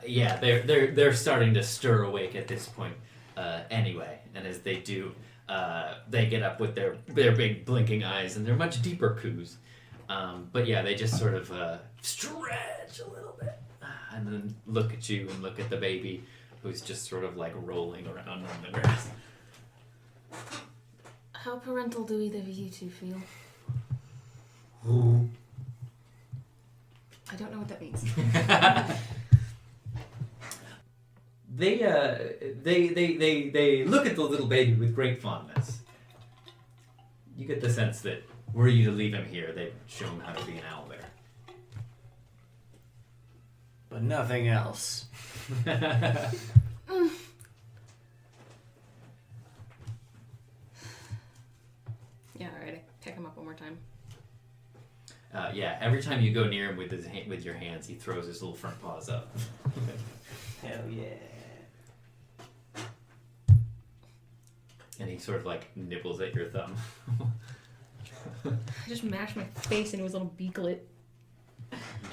Yeah, they're starting to stir awake at this point. Anyway, and as they do, they get up with their big blinking eyes and their much deeper coos. But yeah, they just sort of stretch a little bit, and then look at you and look at the baby, who's just sort of rolling around on the grass. How parental do either of you two feel? Ooh. I don't know what that means. They look at the little baby with great fondness. You get the sense that were you to leave him here, they'd show him how to be an owlbear. But nothing else. Yeah, alright, I pick him up one more time. Yeah, every time you go near him with with your hands, he throws his little front paws up. Hell yeah. And he sort of nibbles at your thumb. I just mashed my face into his little beaklet.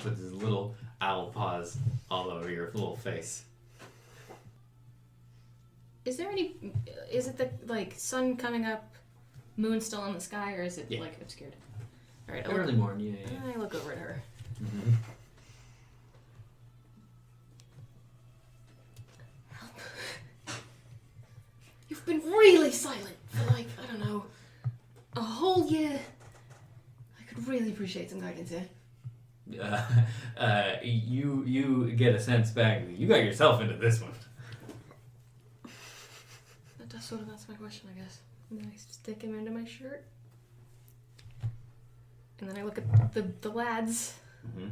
With his little owl paws all over your little face. Is it the, like, sun coming up, moon still in the sky, or is it, Yeah. like, obscured? Alright, Early morning, yeah. I look over at her. Mm-hmm. You've been really silent for, like, I don't know, a whole year. I could really appreciate some guidance here. You get a sense back. You got yourself into this one. That does sort of answer my question, I guess. And then I stick him into my shirt. And then I look at the lads. Mm-hmm.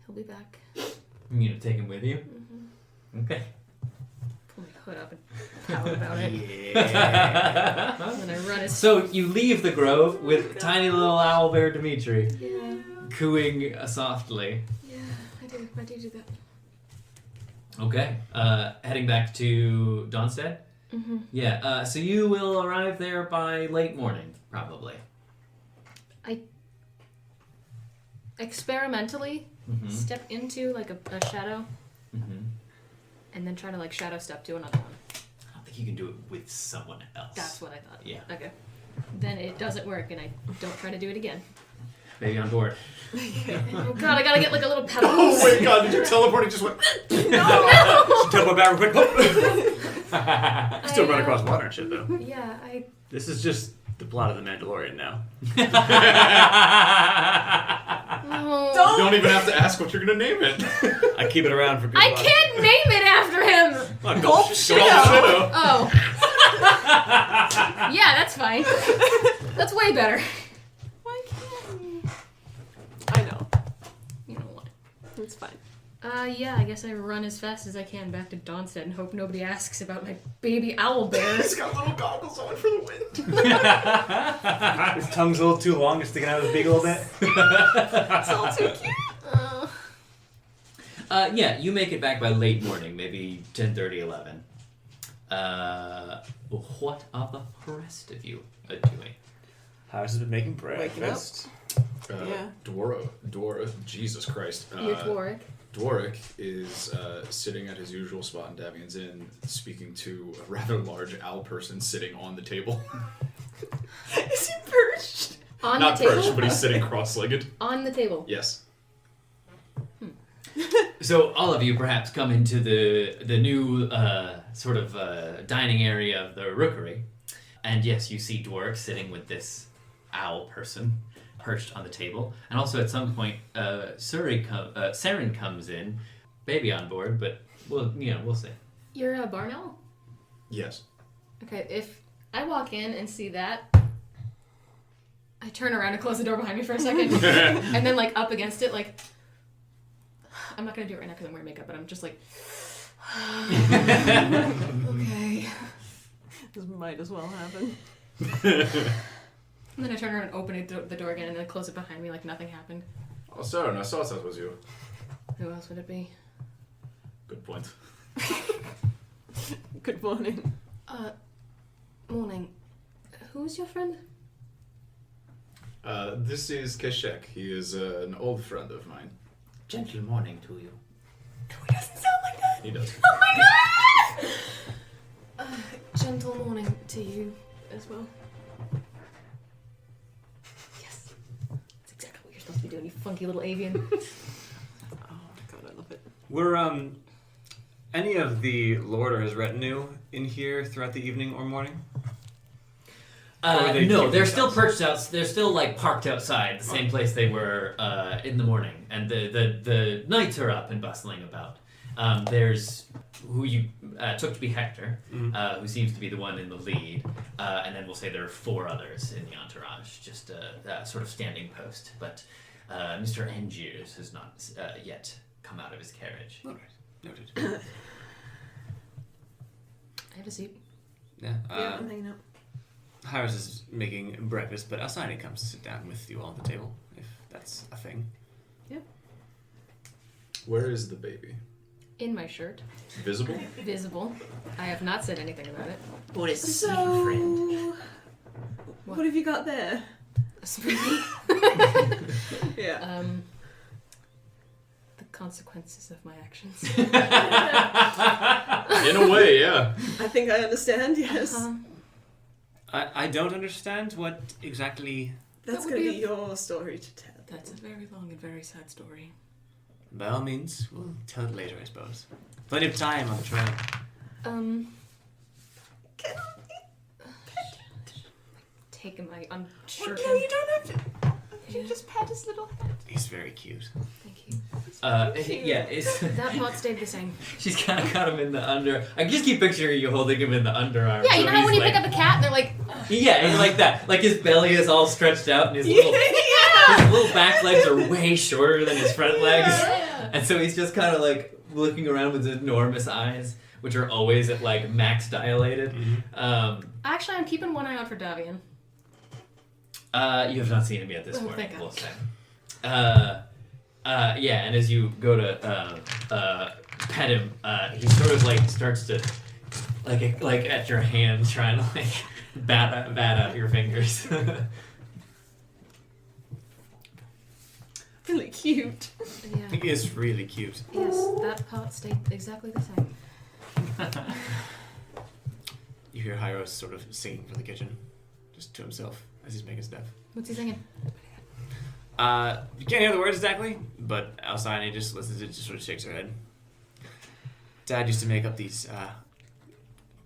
He'll be back. You gonna take him with you? Mm-hmm. Okay. Pull my hood up and pout about it. Yeah. And then I run his... So you leave the grove with tiny little owlbear Dimitri Yeah, cooing softly. yeah, I do that. Okay. Heading back to Dawnstead? Mm-hmm. Yeah. So you will arrive there by late morning, probably. Experimentally Mm-hmm. step into, like, a shadow, Mm-hmm. and then try to, like, shadow step to another one. I don't think you can do it with someone else. That's what I thought. Yeah. Okay. Then it doesn't work, and I don't try to do it again. Maybe on board. Oh god, I gotta get, like, a little pedal. Oh my god, did you teleport? He just went. Teleport back real quick. Still run I, across water and shit though. Yeah, This is just the plot of the Mandalorian now. Oh. You don't even have to ask what you're gonna name it. I keep it around for good I luck. can't name it after him! Gulp Shadow. Oh. Yeah, that's fine. That's way better. Why can't you? I know. You know what? It's fine. Yeah, I guess I run as fast as I can back to Dawnstead and hope nobody asks about my baby owlbear. He's got little goggles on for the wind. His tongue's a little too long, it's sticking out of his beak a little bit. It's all too cute. Yeah, you make it back by late morning, maybe 10:30, 11. What are the rest of you doing? House has been making Waking up. breakfast. Yeah. Dora, Jesus Christ. You're Dworic. Dworic is sitting at his usual spot in Davian's Inn, speaking to a rather large owl person sitting on the table. Is he perched? On Not the table? perched, but he's sitting cross-legged. On the table. Yes. So all of you perhaps come into the new sort of dining area of the rookery, and yes, you see Dwarf sitting with this owl person perched on the table, and also at some point Seren comes in, baby on board, but we'll see. You're a barn owl? Yes. Okay, if I walk in and see that, I turn around and close the door behind me for a second, and then, like, up against it, like, I'm not gonna do it right now because I'm wearing makeup, but I'm just like, okay. This might as well happen. And then I turn around and open the door again, and then close it behind me like nothing happened. Oh, Saren, I saw that was you. Who else would it be? Good point. Good morning. Morning. Who's your friend? This is Q'shek. He is an old friend of mine. Gentle morning to you. He doesn't sound like that. He does. Oh my god! Gentle morning to you as well. Yes. That's exactly what you're supposed to be doing, you funky little avian. Oh my god, I love it. Were any of the Lord or his retinue in here throughout the evening or morning? Or they No, keep they're still themselves? perched out. They're still like parked outside, the same place they were in the morning, and the knights are up and bustling about. There's who you took to be Hector, who seems to be the one in the lead, and then we'll say there are 4 others in the entourage, just a sort of standing post. But Mr. Angiers has not yet come out of his carriage. All right, noted. I have a seat. Yeah. Yeah, I'm hanging out. Hyros is making breakfast, but Alcyone comes to sit down with you all at the table, if that's a thing. Where is the baby? In my shirt. Visible? Visible. I have not said anything about it. What is So, what have you got there? Spooky. Yeah. The consequences of my actions. In a way, yeah. I think I understand, yes. I don't understand what exactly. That's That would going to be be your story to tell. That's a very long and very sad story. By all means, we'll tell it later, I suppose. Plenty of time on the trail. Take my unshirt. Well, no, you don't have to. You just pat his little head. He's very cute. Thank you. Yeah, it's, That pot stayed the same. she's kind of got him in the under. I just keep picturing you holding him in the underarm. Yeah, so you know how he's when you like, pick up a cat and they're like, Yeah, and like that. Like his belly is all stretched out, and his little back legs are way shorter than his front legs. yeah. And so he's just kind of like looking around with his enormous eyes, which are always at like max dilated. Actually, I'm keeping one eye out for Davian. You have not seen him yet this Oh, morning, thank we'll God. say. Yeah, and as you go to pet him, he sort of like starts to like at your hand, trying to like bat out your fingers. Really cute. Yeah. He is really cute. Yes, that part stayed exactly the same. You hear Hyros sort of singing from the kitchen, just to himself as he's making stuff. What's he singing? You can't hear the words exactly, but Alcyone just listens. It just sort of shakes her head. Dad used to make up these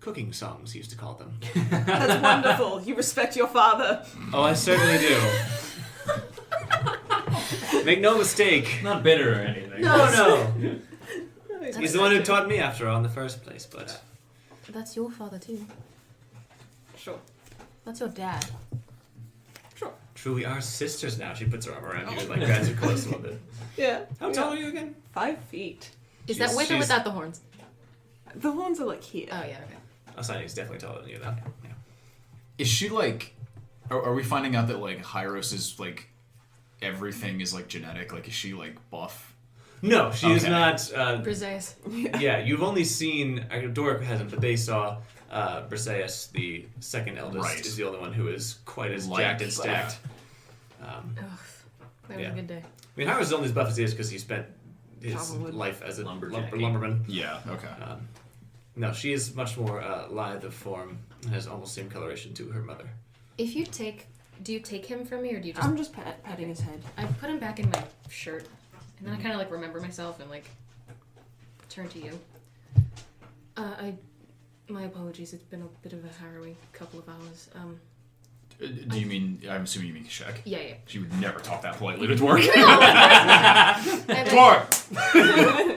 cooking songs. He used to call them. That's wonderful. You respect your father. Oh, I certainly do. Make no mistake. Not bitter or anything. No. He's He's the one who taught me, after all, in the first place. But That's your father too. Sure. That's your dad. true, we are sisters now. She puts her arm around you and like grabs you close a little bit. Yeah. How tall are you again? 5 feet. Is that with or she's- without the horns? The horns are like here. Oh yeah, okay. Alcyone is definitely taller than you, though. Yeah. Is she like? Are we finding out that like Hyros is like everything is like genetic? Like, is she like buff? No, she is Okay. not. Briseis. Yeah, you've only seen. Doric hasn't, but they saw Briseis, the second eldest, Right. is the only one who is quite as Like jacked and stacked. Ugh, that was Yeah. a good day. I mean, Hyros is only as buff as he is because he spent his Probably. life as a Lumberjacking. lumberman. Yeah. Okay. No, she is much more lithe of form and has almost the same coloration to her mother. If you take, do you take him from me or do you just? I'm just patting his head. I put him back in my shirt, and then I kind of like remember myself and like turn to you. My apologies. It's been a bit of a harrowing couple of hours. Do you mean? I'm assuming you mean Q'shek. Yeah. She would never talk that politely to Dwarf. And Dwarf.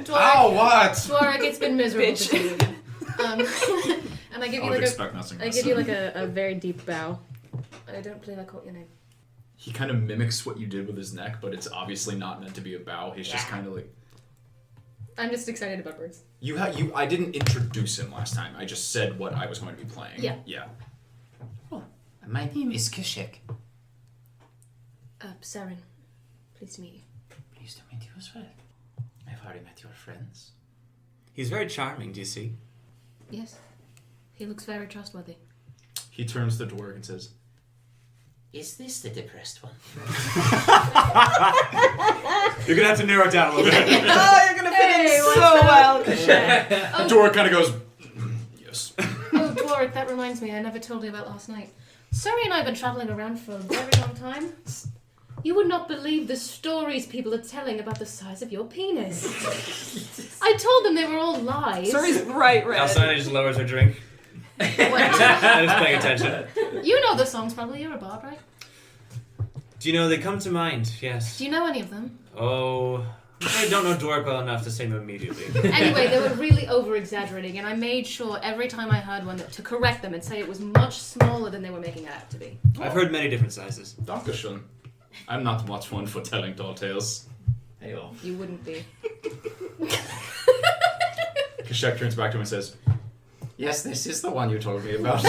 Dwarf, Ow! What? Dwarf, it's been miserable Bitch. to see you again. And I give I you would like expect nothing I less. give you like a very deep bow. I don't believe I caught your name. He kind of mimics what you did with his neck, but it's obviously not meant to be a bow. He's just kind of like I'm just excited about birds. you. I didn't introduce him last time. I just said what I was going to be playing. Yeah. Yeah. My name is Q'shek. Seren. Pleased to meet you. Pleased to meet you as well. I've already met your friends. He's very charming, do you see? Yes. He looks very trustworthy. He turns to Dwarf and says, Is this the depressed one? You're gonna have to narrow it down a little bit. Oh, you're gonna fit in so well, Q'shek. Dwarf kind of goes, yes. Oh, Dwarf, that reminds me, I never told you about last night. Surrie and I have been travelling around for a very long time. You would not believe the stories people are telling about the size of your penis. I told them they were all lies. Sorry's bright red. Alcyone just lowers her drink What? and is paying attention. You know the songs probably, you're a bard, right? Do you know, they come to mind, yes. Do you know any of them? Oh, I don't know Doric well enough to sing them immediately. Anyway, they were really over-exaggerating, and I made sure every time I heard one to correct them and say it was much smaller than they were making it out to be. I've heard many different sizes. Dankeschön. I'm not much one for telling tall tales. Hey-o. You wouldn't be. Q'shek turns back to him and says, Yes, this is the one you told me about.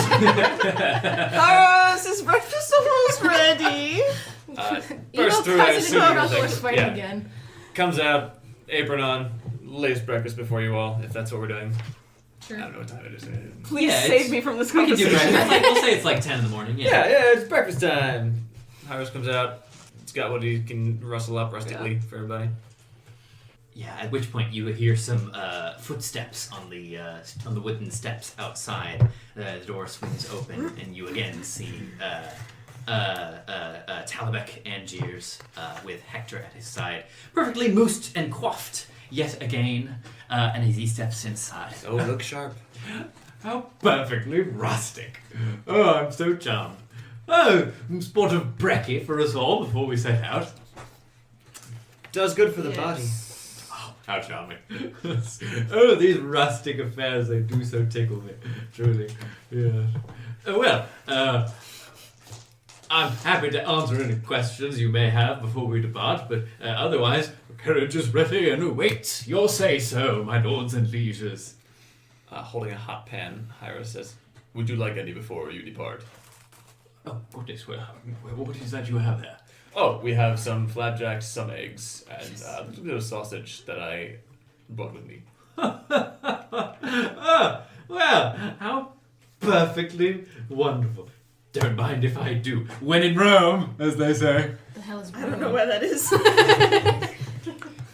Hyros, his breakfast almost ready. You Burst know, through, I President assume Russell was everything. fighting Yeah. again. Comes out, apron on, lays breakfast before you all, if that's what we're doing. Sure. I don't know what time it is. Please Yeah, save it's- me from this We can do conversation. breakfast. We'll say it's like 10 in the morning. Yeah, it's breakfast time. Hyros comes out. It's got what he can rustle up rustically for everybody. Yeah, at which point you hear some footsteps on the wooden steps outside. The door swings open, and you again see Talabek Angiers with Hector at his side, perfectly moosed and coiffed yet again. And as he steps inside, Oh, look sharp. how perfectly rustic! Oh, I'm so charmed. Oh, sport of brekkie for us all before we set out. Does good for the How charming. Oh, these rustic affairs, they do so tickle me. Truly. Yeah. I'm happy to answer any questions you may have before we depart, but otherwise, the carriage is ready and awaits your say-so, my lords and lieges. Holding a hot pan, Hyros says, "Would you like any before you depart?" Oh, goodness, what is that you have there? Oh, we have some flapjacks, some eggs, and a little bit of sausage that I brought with me. Oh, well, how perfectly wonderful. Don't mind if I do. When in Rome, as they say. The hell is I don't know where that is.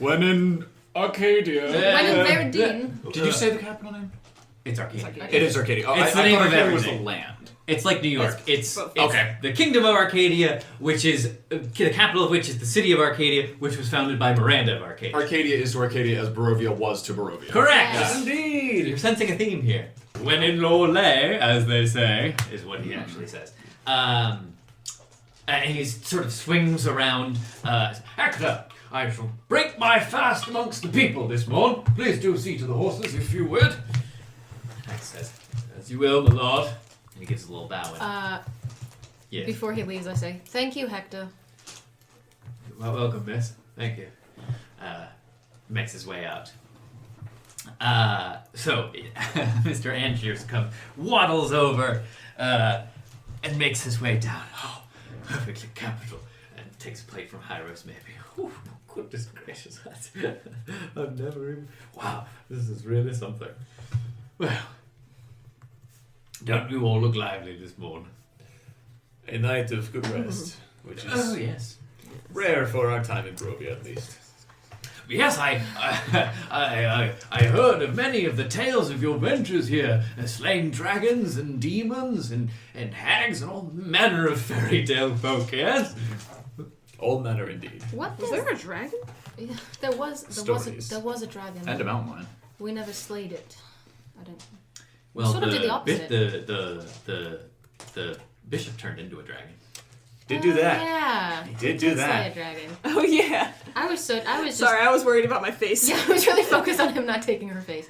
When in Arcadia. When in Veradine. Did you say the capital name? It's Arcadia. It is Arcadia. Oh, It's the I name thought of Arcadia was the everything. land. It's like New York. It's Okay. the Kingdom of Arcadia, which is the capital of which is the city of Arcadia, which was founded by Miranda of Arcadia. Arcadia is to Arcadia as Barovia was to Barovia. Correct. Yes. Indeed. You're sensing a theme here. When in Lorelay, as they say, is what he actually says. And he sort of swings around. Hector, I shall break my fast amongst the people this morn. Please do see to the horses, if you would. Hector says, as you will, my lord. And he gives a little bow. Yes. Before he leaves, I say, "Thank you, Hector." Well, welcome, miss. Thank you. Makes his way out. So, Mr. Angiers waddles over, and makes his way down. Oh, perfectly capital. And takes a plate from Hyros, maybe. Ooh, goodness gracious. I've never even... Wow, this is really something. Well, don't you all look lively this morning? A night of good rest, which is Oh, yes. rare for our time in Barovia, at least. Yes, I heard of many of the tales of your ventures here, slaying dragons and demons and hags and all manner of fairy tale folk, yes? All manner indeed. What? Was there a dragon? Yeah, there was Stories. a dragon. And a mountain lion. We never slayed it. I don't. Well, Sort of did the opposite. The bishop turned into a dragon. Did do that. Yeah. He did do that. Slay a dragon. Oh yeah. I was just. Sorry, I was worried about my face. Yeah, I was really focused on him not taking her face.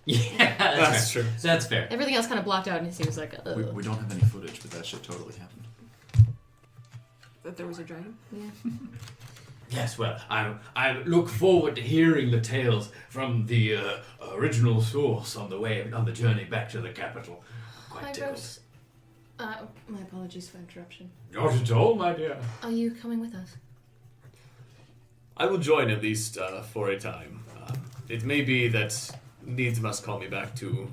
Yeah, That's fair. true. That's fair. Everything else kind of blocked out, and he was like, "Ugh." We don't have any footage, but that shit totally happened. That there was a dragon? Yeah. Yes, well, I look forward to hearing the tales from the original source on the journey back to the capital. Quite Hi, tickled. Rose. My apologies for interruption. Not at all, my dear. Are you coming with us? I will join at least for a time. It may be that needs must call me back to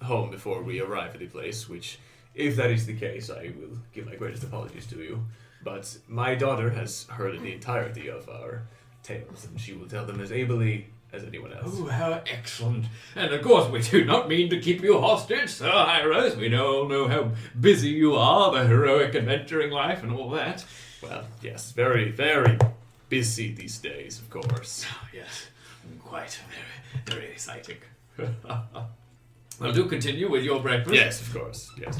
home before we arrive at the place, which, if that is the case, I will give my greatest apologies to you. But my daughter has heard the entirety of our tales, and she will tell them as ably as anyone else. Oh, how excellent. And of course, we do not mean to keep you hostage, Sir Hyros. We all know how busy you are, the heroic adventuring life and all that. Well, yes, very, very busy these days, of course. Oh, yes, quite very, very exciting. Well, do continue with your breakfast. Yes, of course, yes.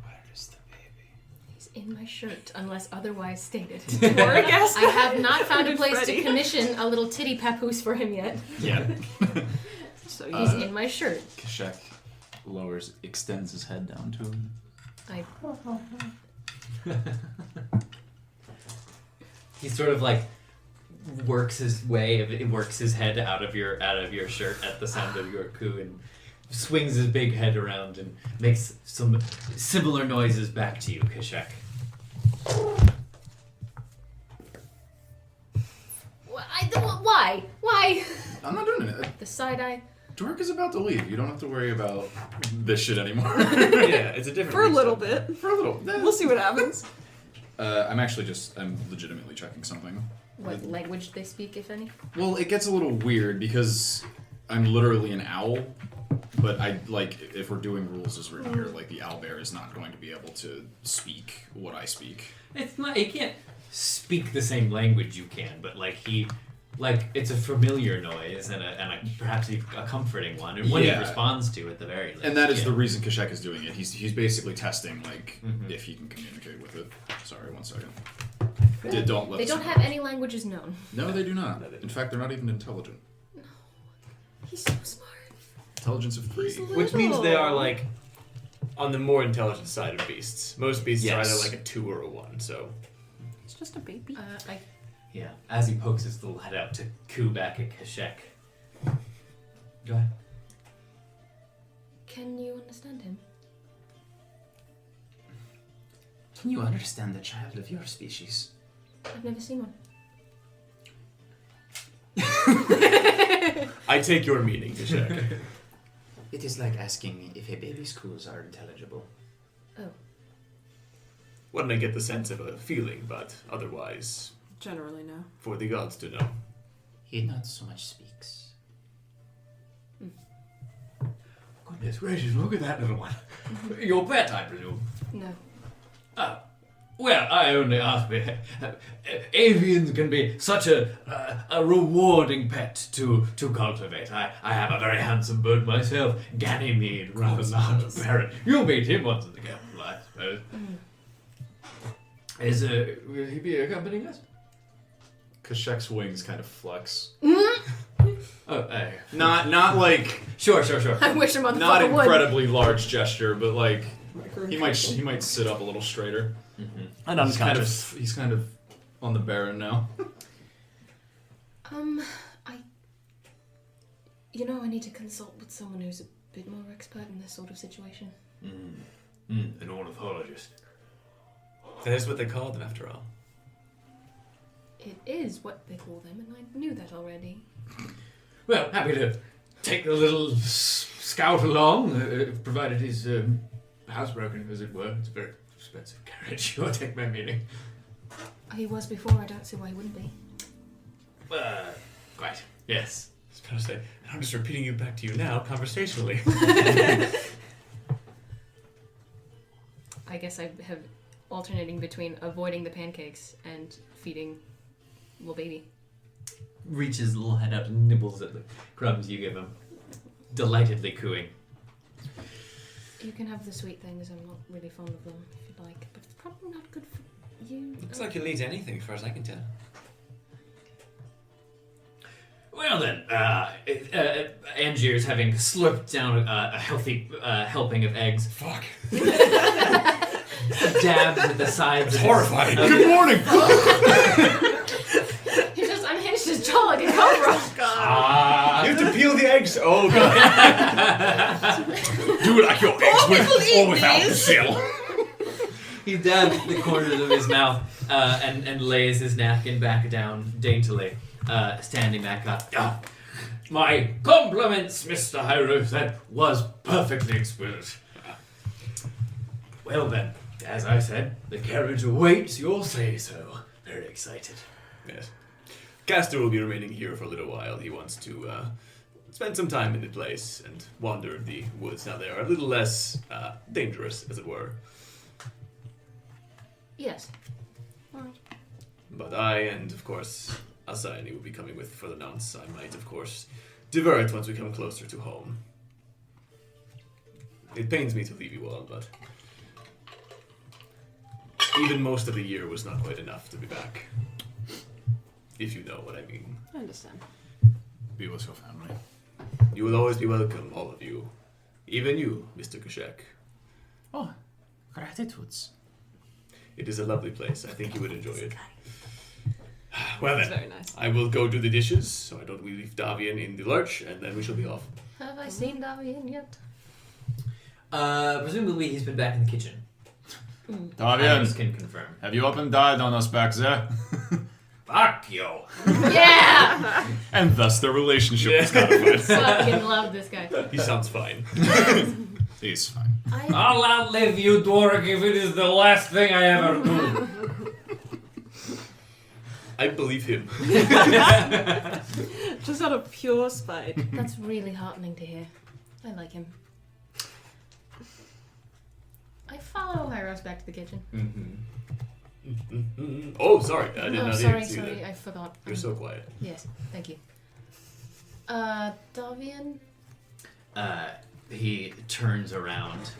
Where is the baby? He's in my shirt, unless otherwise stated. Warwick-esque? I have not found a place Freddy. to commission a little titty papoose for him yet. Yeah. So He's in my shirt. Q'shek extends his head down to him. He sort of like works his head out of your shirt at the sound of your coo and swings his big head around and makes some similar noises back to you, Q'shek. Why? Why? I'm not doing it. The side eye. Dork is about to leave. You don't have to worry about this shit anymore. Yeah, it's a different. For a little reset. bit. For a little. We'll see what happens. I'm legitimately checking something. What language they speak, if any? Well, it gets a little weird because I'm literally an owl, but if we're doing rules as written here, like the owlbear is not going to be able to speak what I speak. It's not. He can't speak the same language you can, but it's a familiar noise and perhaps a comforting one, and one he responds to at the very least. And that is the reason Q'shek is doing it. He's basically testing if he can communicate with it. Sorry, 1 second. They don't have any languages known. No, they do not. In fact, they're not even intelligent. No. He's so smart. Intelligence of 3. Which means they are on the more intelligent side of beasts. Most beasts are Yes. either a 2 or a 1. So It's just a baby. Yeah, as he pokes his little head out to coo back at Q'shek. Go ahead. Can you understand him? Can you understand the child of your species? I've never seen one. I take your meaning, Q'shek. It is like asking if a baby's coos are intelligible. Oh. One may get the sense of a feeling, but otherwise, Generally, no. for the gods to know. He not so much speaks. Goodness gracious, look at that little one. Your pet, I presume. No. Oh. Well, I only ask. Avians can be such a rewarding pet to cultivate. I have a very handsome bird myself, Ganymede, rather large parrot. You'll meet him once in the capital, I suppose. Will he be accompanying us? Q'shek's wings kind of flex. Oh, Not like sure. I wish a motherfucker not would. incredibly large gesture, but he might sit up a little straighter. Mm-hmm. And He's kind of on the barren now. I need to consult with someone who's a bit more expert in this sort of situation. An ornithologist. That is what they call them, after all. It is what they call them, and I knew that already. Well, happy to take the little scout along, provided he's housebroken, as it were. It's a very expensive carriage. You'll take my meaning. He was before. I don't see why he wouldn't be. Quite. Yes. I was going to say, I'm just repeating you back to you now, conversationally. I guess I have alternating between avoiding the pancakes and feeding little baby. Reaches his little head out and nibbles at the crumbs you give him, delightedly cooing. You can have the sweet things. I'm not really fond of them, if you'd like, but it's probably not good for you. Looks like you'll eat anything, as far as I can tell. Well then, Angier's having slurped down a healthy helping of eggs. Fuck. Dabs at the sides. It's horrifying. Good morning. He just unhinged his jaw like a cobra. You have to peel the eggs. Oh god. Do it like your eggs with or without the shell. He dabs the corners of his mouth and lays his napkin back down daintily, standing back up. My compliments, Mr. Hyros. That was perfectly exquisite. Well then, as I said, the carriage awaits your say-so. Very excited. Yes. Castor will be remaining here for a little while. He wants to spend some time in the place and wander the woods. Now they are a little less dangerous, as it were. Yes. Alright. But I and, of course, Alcyone will be coming with for the nonce. I might, of course, divert once we come closer to home. It pains me to leave you all, but even most of the year was not quite enough to be back. If you know what I mean. I understand. Be with your family. You will always be welcome, all of you. Even you, Mr. Q'shek. Oh, gratitudes. It is a lovely place. I think you would enjoy it. Well It's then, very nice. I will go do the dishes, so I don't leave Davian in the lurch, and then we shall be off. Have I seen Davian yet? Presumably he's been back in the kitchen. Davian, Can confirm. have you opened died on us back there? Fuck you. Yeah! And thus their relationship Yeah. is codified. Fucking love this guy. He sounds fine. He's fine. I'll outlive you, Dwarg, if it is the last thing I ever do. I believe him. Just out of pure spite. That's really heartening to hear. I like him. I follow Hyros back to the kitchen. Oh, sorry. I did Oh, not sorry, even see sorry, that. I forgot. You're so quiet. Yes, thank you. Davian? He turns around,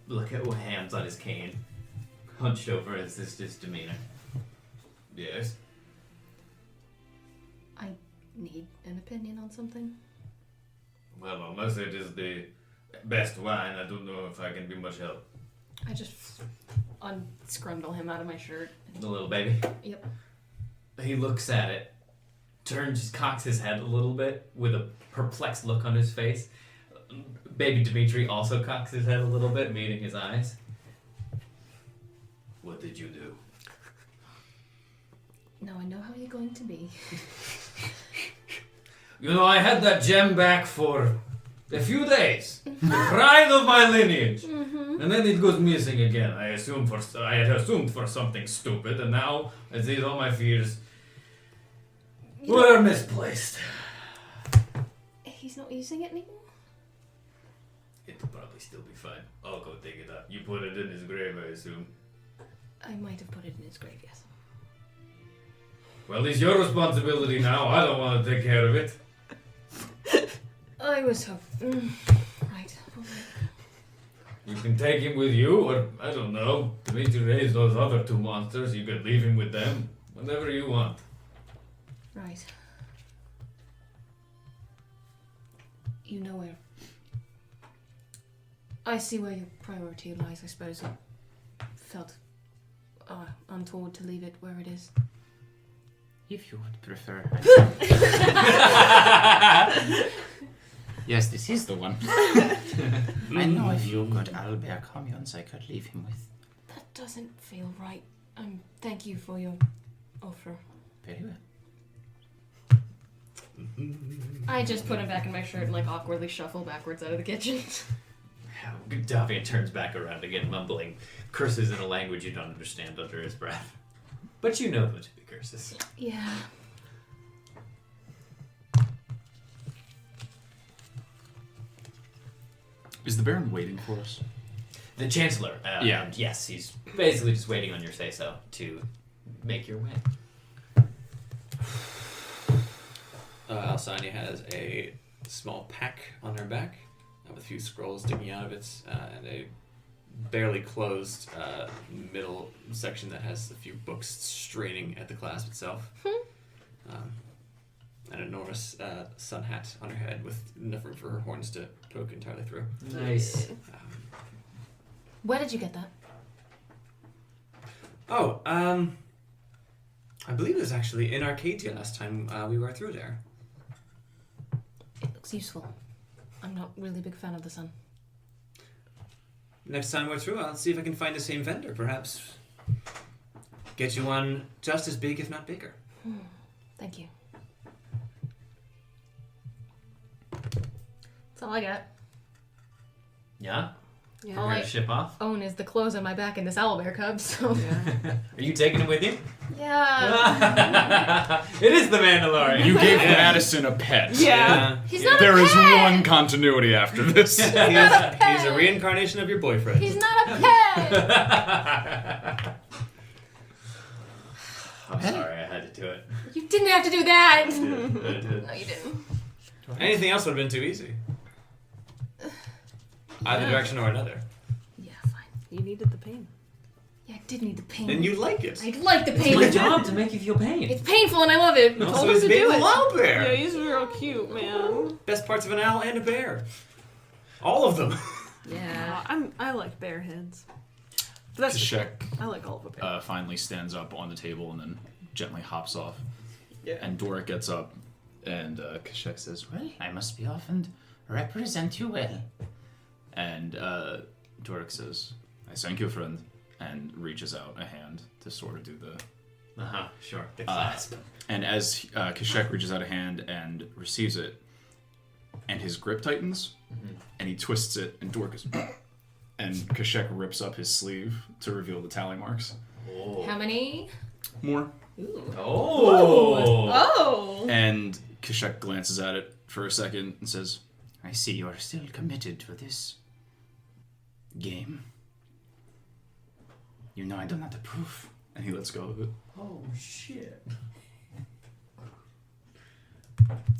look at hands on his cane, hunched over as his demeanor. Yes. I need an opinion on something. Well, unless it is the best wine, I don't know if I can be much help. I just unscrundle him out of my shirt. The little baby. Yep. He looks at it, cocks his head a little bit with a perplexed look on his face. Baby Dimitri also cocks his head a little bit, meeting his eyes. What did you do? Now I know how you're going to be. You know, I had that gem back for a few days. The pride of my lineage. And then it goes missing again. I had assumed for something stupid, and now I see all my fears were misplaced. He's not using it anymore? It'll probably still be fine. I'll go dig it up. You put it in his grave, I assume. I might have put it in his grave, yes. Well, it's your responsibility now. I don't want to take care of it. I was hoping. Right. You can take him with you, or, I don't know, Dimitri raised those other two monsters. You could leave him with them. Whatever you want. Right. You know where. I see where your priority lies, I suppose. I felt untoward to leave it where it is. If you would prefer. Yes, this is the one. I know a few good owlbear communes I could leave him with. That doesn't feel right. Thank you for your offer. Very well. I just put him back in my shirt and like awkwardly shuffle backwards out of the kitchen. Davian turns back around again, mumbling curses in a language you don't understand under his breath. But you know them to be curses. Yeah. Is the Baron waiting for us? The Chancellor. Yeah. And yes, he's basically just waiting on your say-so to make your way. Alcyone has a small pack on her back with a few scrolls sticking out of it and a barely closed middle section that has a few books straining at the clasp itself. An enormous sun hat on her head with enough room for her horns to poke entirely through. Nice. Where did you get that? I believe it was actually in Arcadia last time we were through there. It looks useful. I'm not really a big fan of the sun. Next time we're through, I'll see if I can find the same vendor. Perhaps get you one just as big, if not bigger. Thank you. That's all I got. Yeah? Yeah. All Ready I to ship off? own is the clothes on my back and this owlbear cub, so... Are you taking him with you? Yeah. It is the Mandalorian. You gave Madison a pet. Yeah. He's not There a is pet! one continuity after this. He's a reincarnation of your boyfriend. He's not a pet! I'm sorry, I had to do it. You didn't have to do that! I did. No, you didn't. Anything else would have been too easy. Either direction or another. Yeah, fine. You needed the pain. Yeah, I did need the pain. And you like it. I like the It's pain. my job to make you feel pain. It's painful and I love it. Also, told he's him a to big do it. wild bear. Yeah, he's real cute, man. Best parts of an owl and a bear. All of them. Yeah. I like bear heads. But that's Q'shek I like all of a bear. finally stands up on the table and then gently hops off. Yeah. And Doric gets up and Q'shek says, Well, I must be off and represent you well. and Doric says, I thank you, friend, and reaches out a hand to sort of do the Sure. The clasp. And as Q'shek reaches out a hand and receives it, and his grip tightens, and he twists it, and Dwark is... and Q'shek rips up his sleeve to reveal the tally marks. Oh. How many? More. Ooh. Oh. Oh. And Q'shek glances at it for a second and says, I see you are still committed to this game. You know I do not approve. and he lets go of it. Oh shit.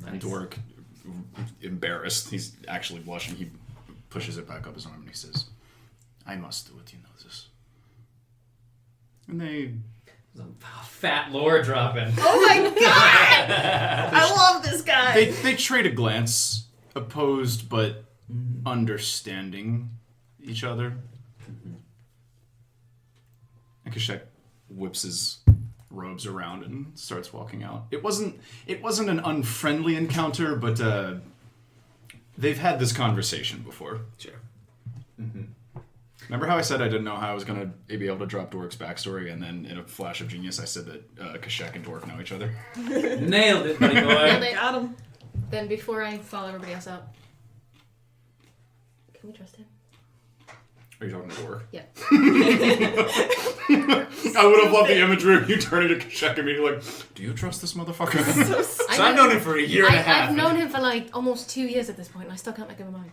And Dwark, embarrassed, he's actually blushing, he pushes it back up his arm and he says, I must do it, you know this. And they... Some fat lore dropping. Oh my god! I love this guy! They trade a glance, opposed but understanding each other. And Q'shek whips his robes around and starts walking out. It wasn't an unfriendly encounter, but they've had this conversation before. Sure. Mm-hmm. Remember how I said I didn't know how I was going to be able to drop Dwark's backstory, and then in a flash of genius I said that Q'shek and Dwark know each other? Nailed it, buddy boy. Nailed it. Got him. Then before I follow everybody else out, can we trust him? Are you talking to Dwark? Yeah. I would have loved the imagery of you turning to Q'shek and being like, do you trust this motherfucker? So I've known him for a year and a half. I've known him for like almost 2 years at this point, and I still can't make up my mind.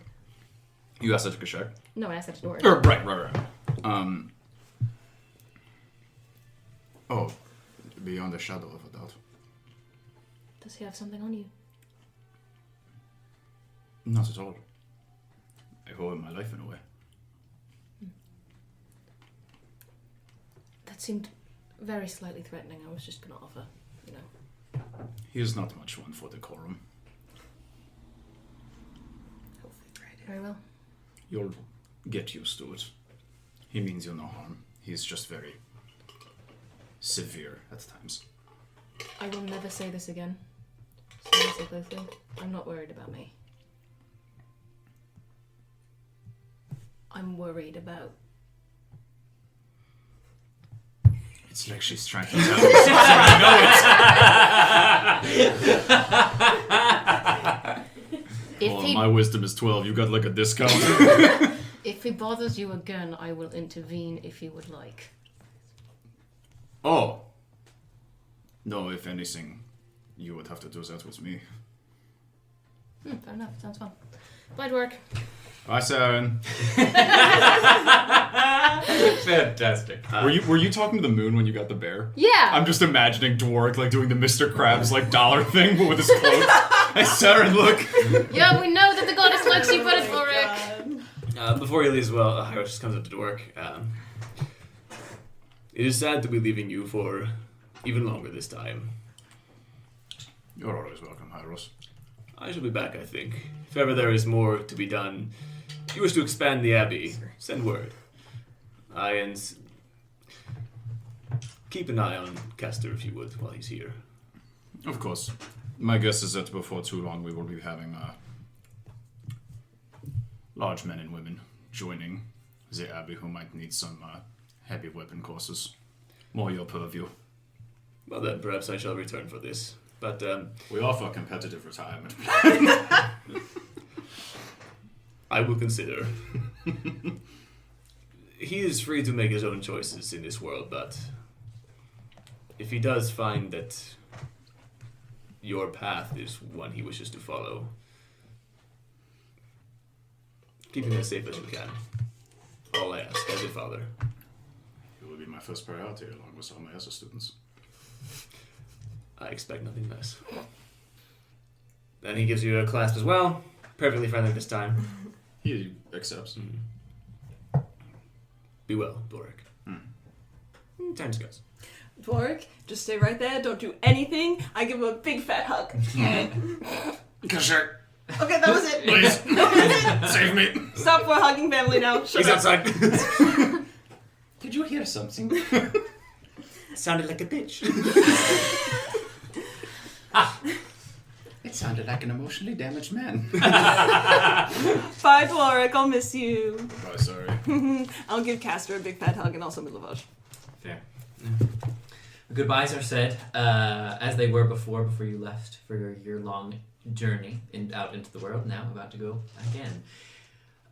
You asked that to Q'shek? No, I asked that to Dwarf. Right. Oh, beyond a shadow of a doubt. Does he have something on you? Not at all. I owe him my life in a way. That seemed very slightly threatening. I was just going to offer, you know. He is not much one for decorum. Very well. You'll get used to it. He means you no harm. He's just very severe at times. I will never say this again. So listen closely. I'm not worried about me. I'm worried about... It's like she's trying to tell me something I know it. My wisdom is 12. You got like a discount? If he bothers you again, I will intervene if you would like. Oh. No, if anything, you would have to do that with me. Fair enough. Sounds fun. Bye, Dwark. Bye, Seren. Fantastic. Were you talking to the moon when you got the bear? Yeah. I'm just imagining Dwark like doing the Mr. Krabs like dollar thing, but with his cloak. Hey, Seren, look. Yeah, we know that the goddess likes you better, Ulrich. Before he leaves, Hyros just comes up to Dwark. It is sad to be leaving you for even longer this time. You're always welcome, Hyros. I shall be back, I think. If ever there is more to be done, if you wish to expand the Abbey, send word. And keep an eye on Castor, if you would, while he's here. Of course. My guess is that before too long we will be having large men and women joining the Abbey who might need some heavy weapon courses. More your purview. Well then, perhaps I shall return for this. But, we offer competitive retirement. I will consider. He is free to make his own choices in this world, but if he does find that your path is one he wishes to follow, keep him as safe as you can. All I ask, as a father. He will be my first priority along with all my other students. I expect nothing less. Then he gives you a clasp as well. Perfectly friendly this time. He accepts. Be well, Doric. Time goes. Dwark, just stay right there. Don't do anything. I give him a big fat hug. Q'shek, Okay, that was it. please. That was it. Save me. Stop for hugging family now. Shut He's up. outside. Did you hear something? Sounded like a bitch. It sounded like an emotionally damaged man. Bye, Dwark. I'll miss you. Bye, sorry. I'll give Castor a big fat hug and also Milovage. Fair. Goodbyes are said, as they were before you left for your year-long journey out into the world. Now about to go again.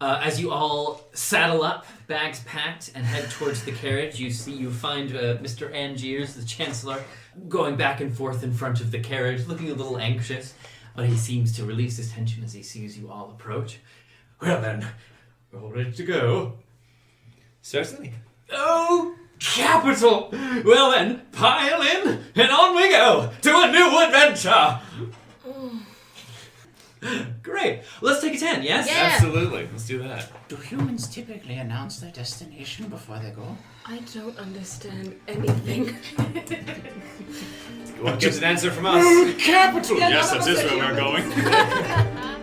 As you all saddle up, bags packed, and head towards the carriage, you find Mr. Angiers, the Chancellor, going back and forth in front of the carriage, looking a little anxious, but he seems to release his tension as he sees you all approach. Well then, we're all ready to go. Certainly. Oh, capital! Well then, pile in, and on we go to a new adventure! Great. Let's take a 10, yes? Yeah. Absolutely. Let's do that. Do humans typically announce their destination before they go? I don't understand anything. Well, get an answer from us. Capital! Yeah, Yes, none of that us is are where we're humans. going.